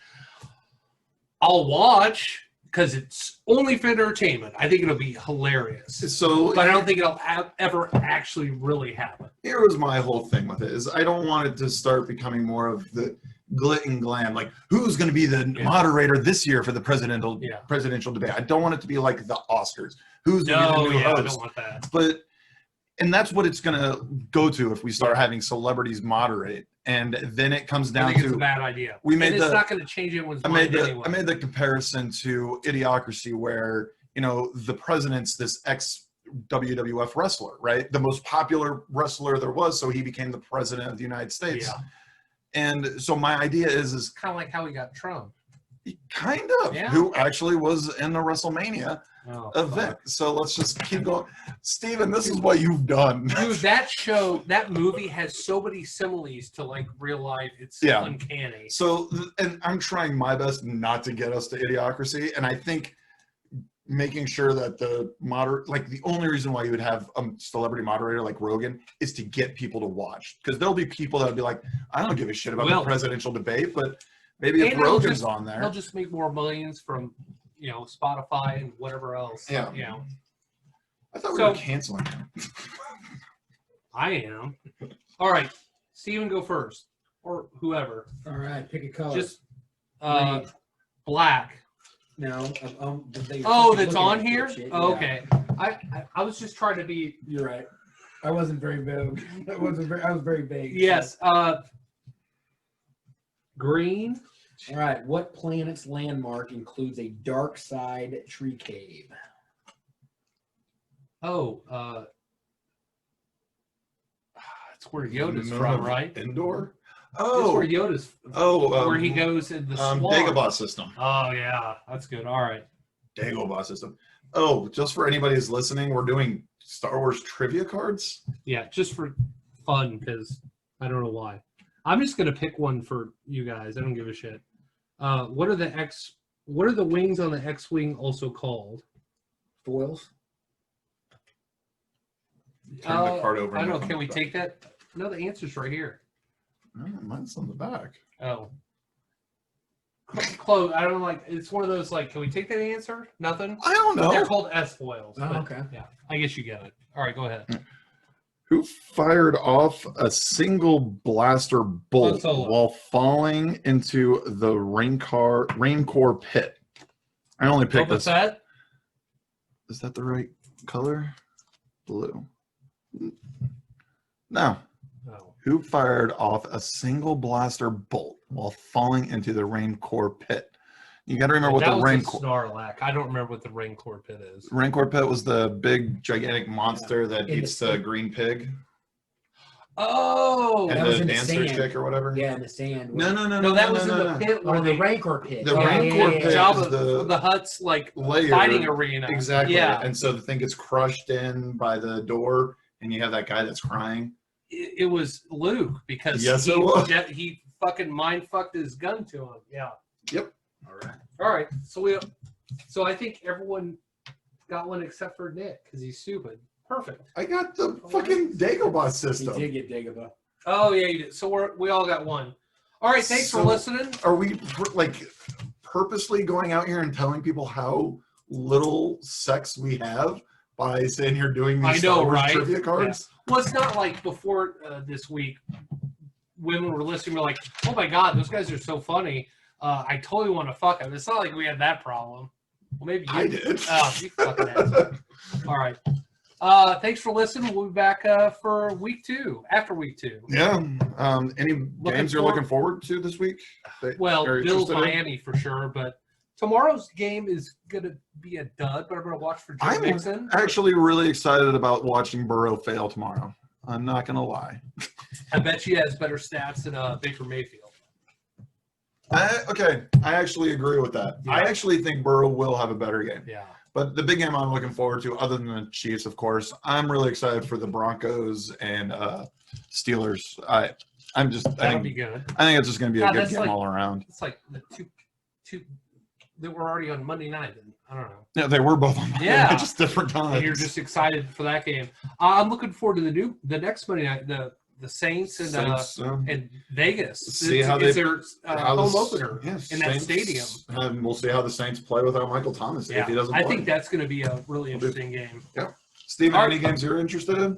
I'll watch because it's only for entertainment. I think it'll be hilarious. But I don't think it'll ever actually really happen. Here was my whole thing with it is I don't want it to start becoming more of the glit and glam. Like, who's going to be the moderator this year for the presidential debate? I don't want it to be like the Oscars. Who's going to be the new host? I don't want that. And that's what it's going to go to if we start having celebrities moderate. And then it comes down to... it's a bad idea. It's not going to change anyone's mind anyway. I made the comparison to Idiocracy where, the president's this ex-WWF wrestler, right? The most popular wrestler there was, so he became the president of the United States. Yeah. And so my idea is kind of like how we got Trump. Kind of. Yeah. Who actually was in the WrestleMania. Oh, event. fuck. So let's just keep going. Steven, this is what you've done. Dude, that movie has so many similes to like real life. It's uncanny. So, and I'm trying my best not to get us to idiocracy. And I think making sure that the only reason why you would have a celebrity moderator like Rogan is to get people to watch. Because there'll be people that would be like, I don't give a shit about the presidential debate, but maybe if Rogan's on there. He'll just make more millions from, Spotify and whatever else. Yeah. I thought we were canceling him. I am. All right. Steven, go first. Or whoever. All right, pick a color. Just black. No. That's on here? Oh, okay. I was just trying to be. You're right. I wasn't very vague. I was very vague. Yes. Green. All right. What planet's landmark includes a dark side tree cave? Oh, it's where Yoda's from, right? Endor? That's where Yoda's. Where he goes in the swamp. Dagobah system. Oh yeah, that's good. All right. Dagobah system. Oh, just for anybody who's listening, we're doing Star Wars trivia cards. Yeah, just for fun because I don't know why. I'm just gonna pick one for you guys. I don't give a shit. What are the wings on the X-wing also called? Foils. Turn the card over. I don't know. Can we take that? No, the answer's right here. Oh, mine's on the back. Oh. Close. I don't like. It's one of those like. Can we take that answer? Nothing. I don't know. They're called S foils. Oh, okay. Yeah, I guess you get it. All right, go ahead. Who fired off a single blaster bolt while falling into the rain core pit? I only picked this. That? Is that the right color? Blue. No. Oh. Who fired off a single blaster bolt while falling into the rain core pit? You got to remember what the rain core. Snorlax. I don't remember what the rain core pit is. Rain core pit was the big, gigantic monster that eats the green pig. Oh, and that was the in the dancer sand. chick or whatever. Yeah, in the sand. No, that was in the pit. Oh, the Rancor pit. The Rancor pit is the hut's like layer, fighting arena. Exactly. Yeah. And so the thing gets crushed in by the door, and you have that guy that's crying. It was Luke because he fucking mind fucked his gun to him. Yeah. Yep. All right. So I think everyone got one except for Nick because he's stupid. Perfect. I got the fucking Dagobah system. You did get Dagobah. Oh yeah, you did. So we all got one. All right. Thanks for listening. Are we like purposely going out here and telling people how little sex we have by saying you're doing these Star Wars trivia cards? Yeah. Well, it's not like before this week. Women were listening, we're like, "Oh my god, those guys are so funny." I totally want to fuck them. It's not like we had that problem. Well, maybe you I did. Oh, you fucking asshole. All right. Thanks for listening. We'll be back for week 2, after week 2. Yeah. Any games you're looking forward to this week? Well, Bills Miami for sure, but tomorrow's game is going to be a dud, but I'm going to watch for Joe Mixon. I'm actually really excited about watching Burrow fail tomorrow. I'm not going to lie. I bet he has better stats than Baker Mayfield. I actually agree with that. Yeah. I actually think Burrow will have a better game. Yeah. But the big game I'm looking forward to, other than the Chiefs, of course, I'm really excited for the Broncos and Steelers. That'll be good. I think it's just going to be a good game all around. It's like the two that were already on Monday night. I don't know. Yeah, they were both on Monday night, just different times. And you're just excited for that game. I'm looking forward to the next Monday night, the Saints and Vegas. See how they their home opener in that stadium. And we'll see how the Saints play without Michael Thomas if he doesn't play. I think that's going to be a really interesting game. Yeah. Steven, any games you're interested in?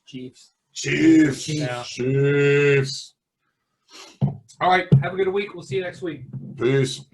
Chiefs. Yeah. Chiefs. All right. Have a good week. We'll see you next week. Peace.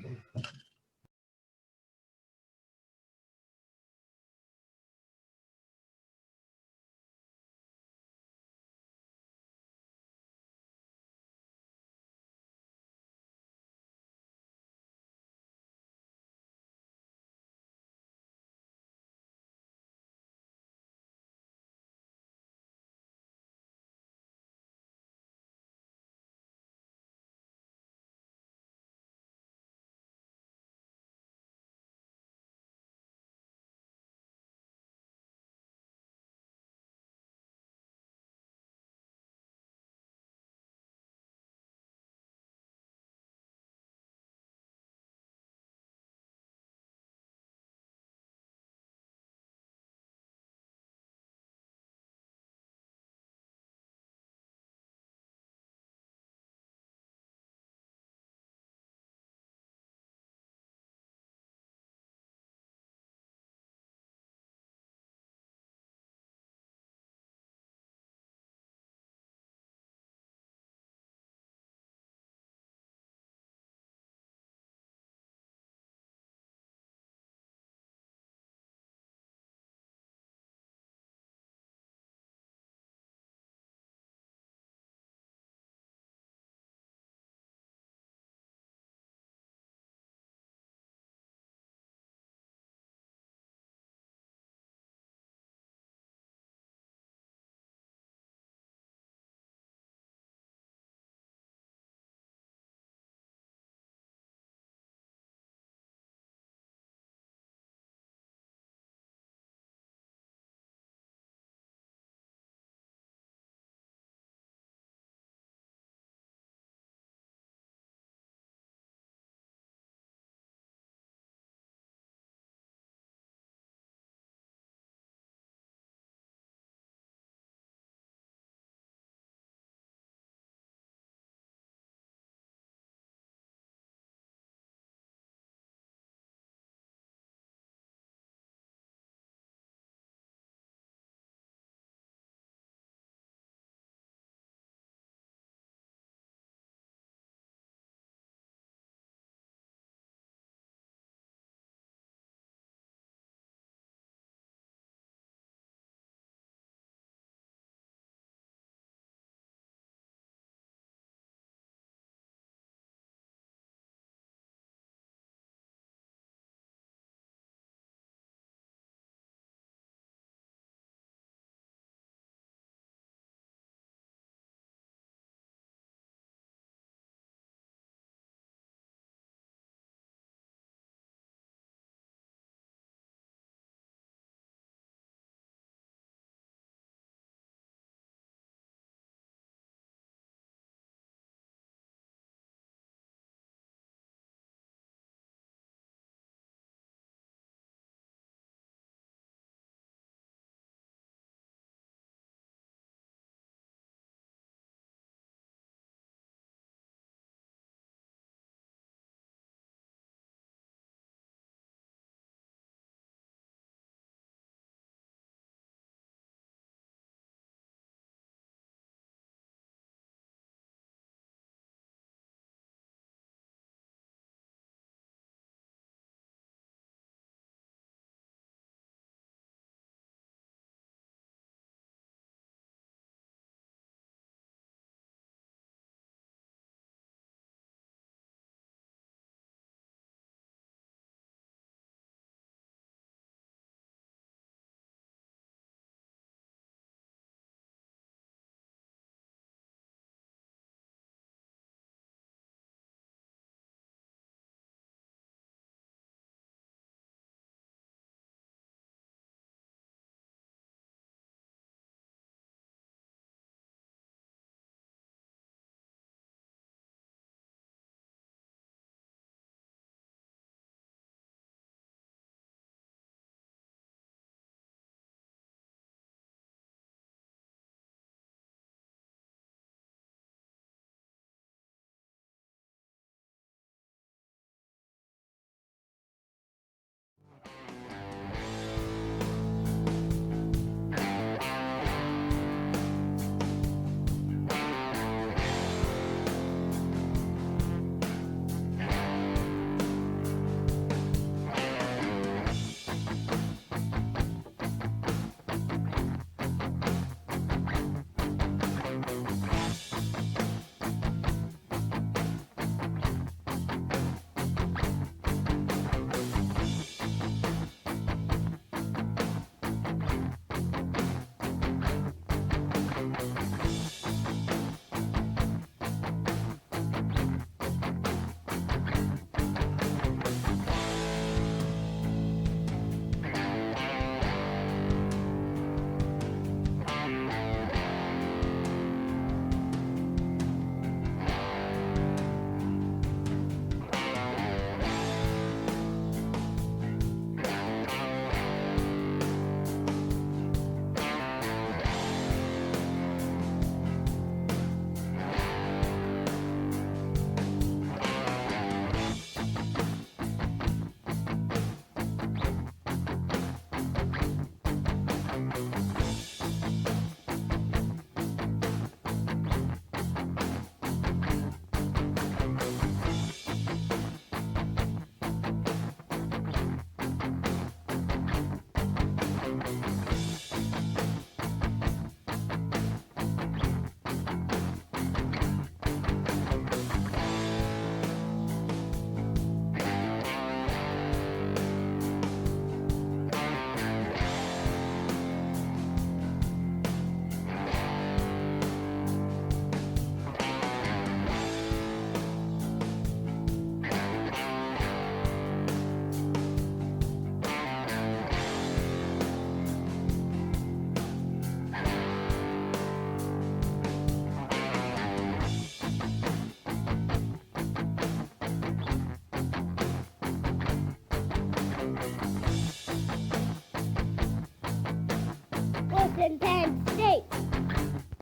and 10.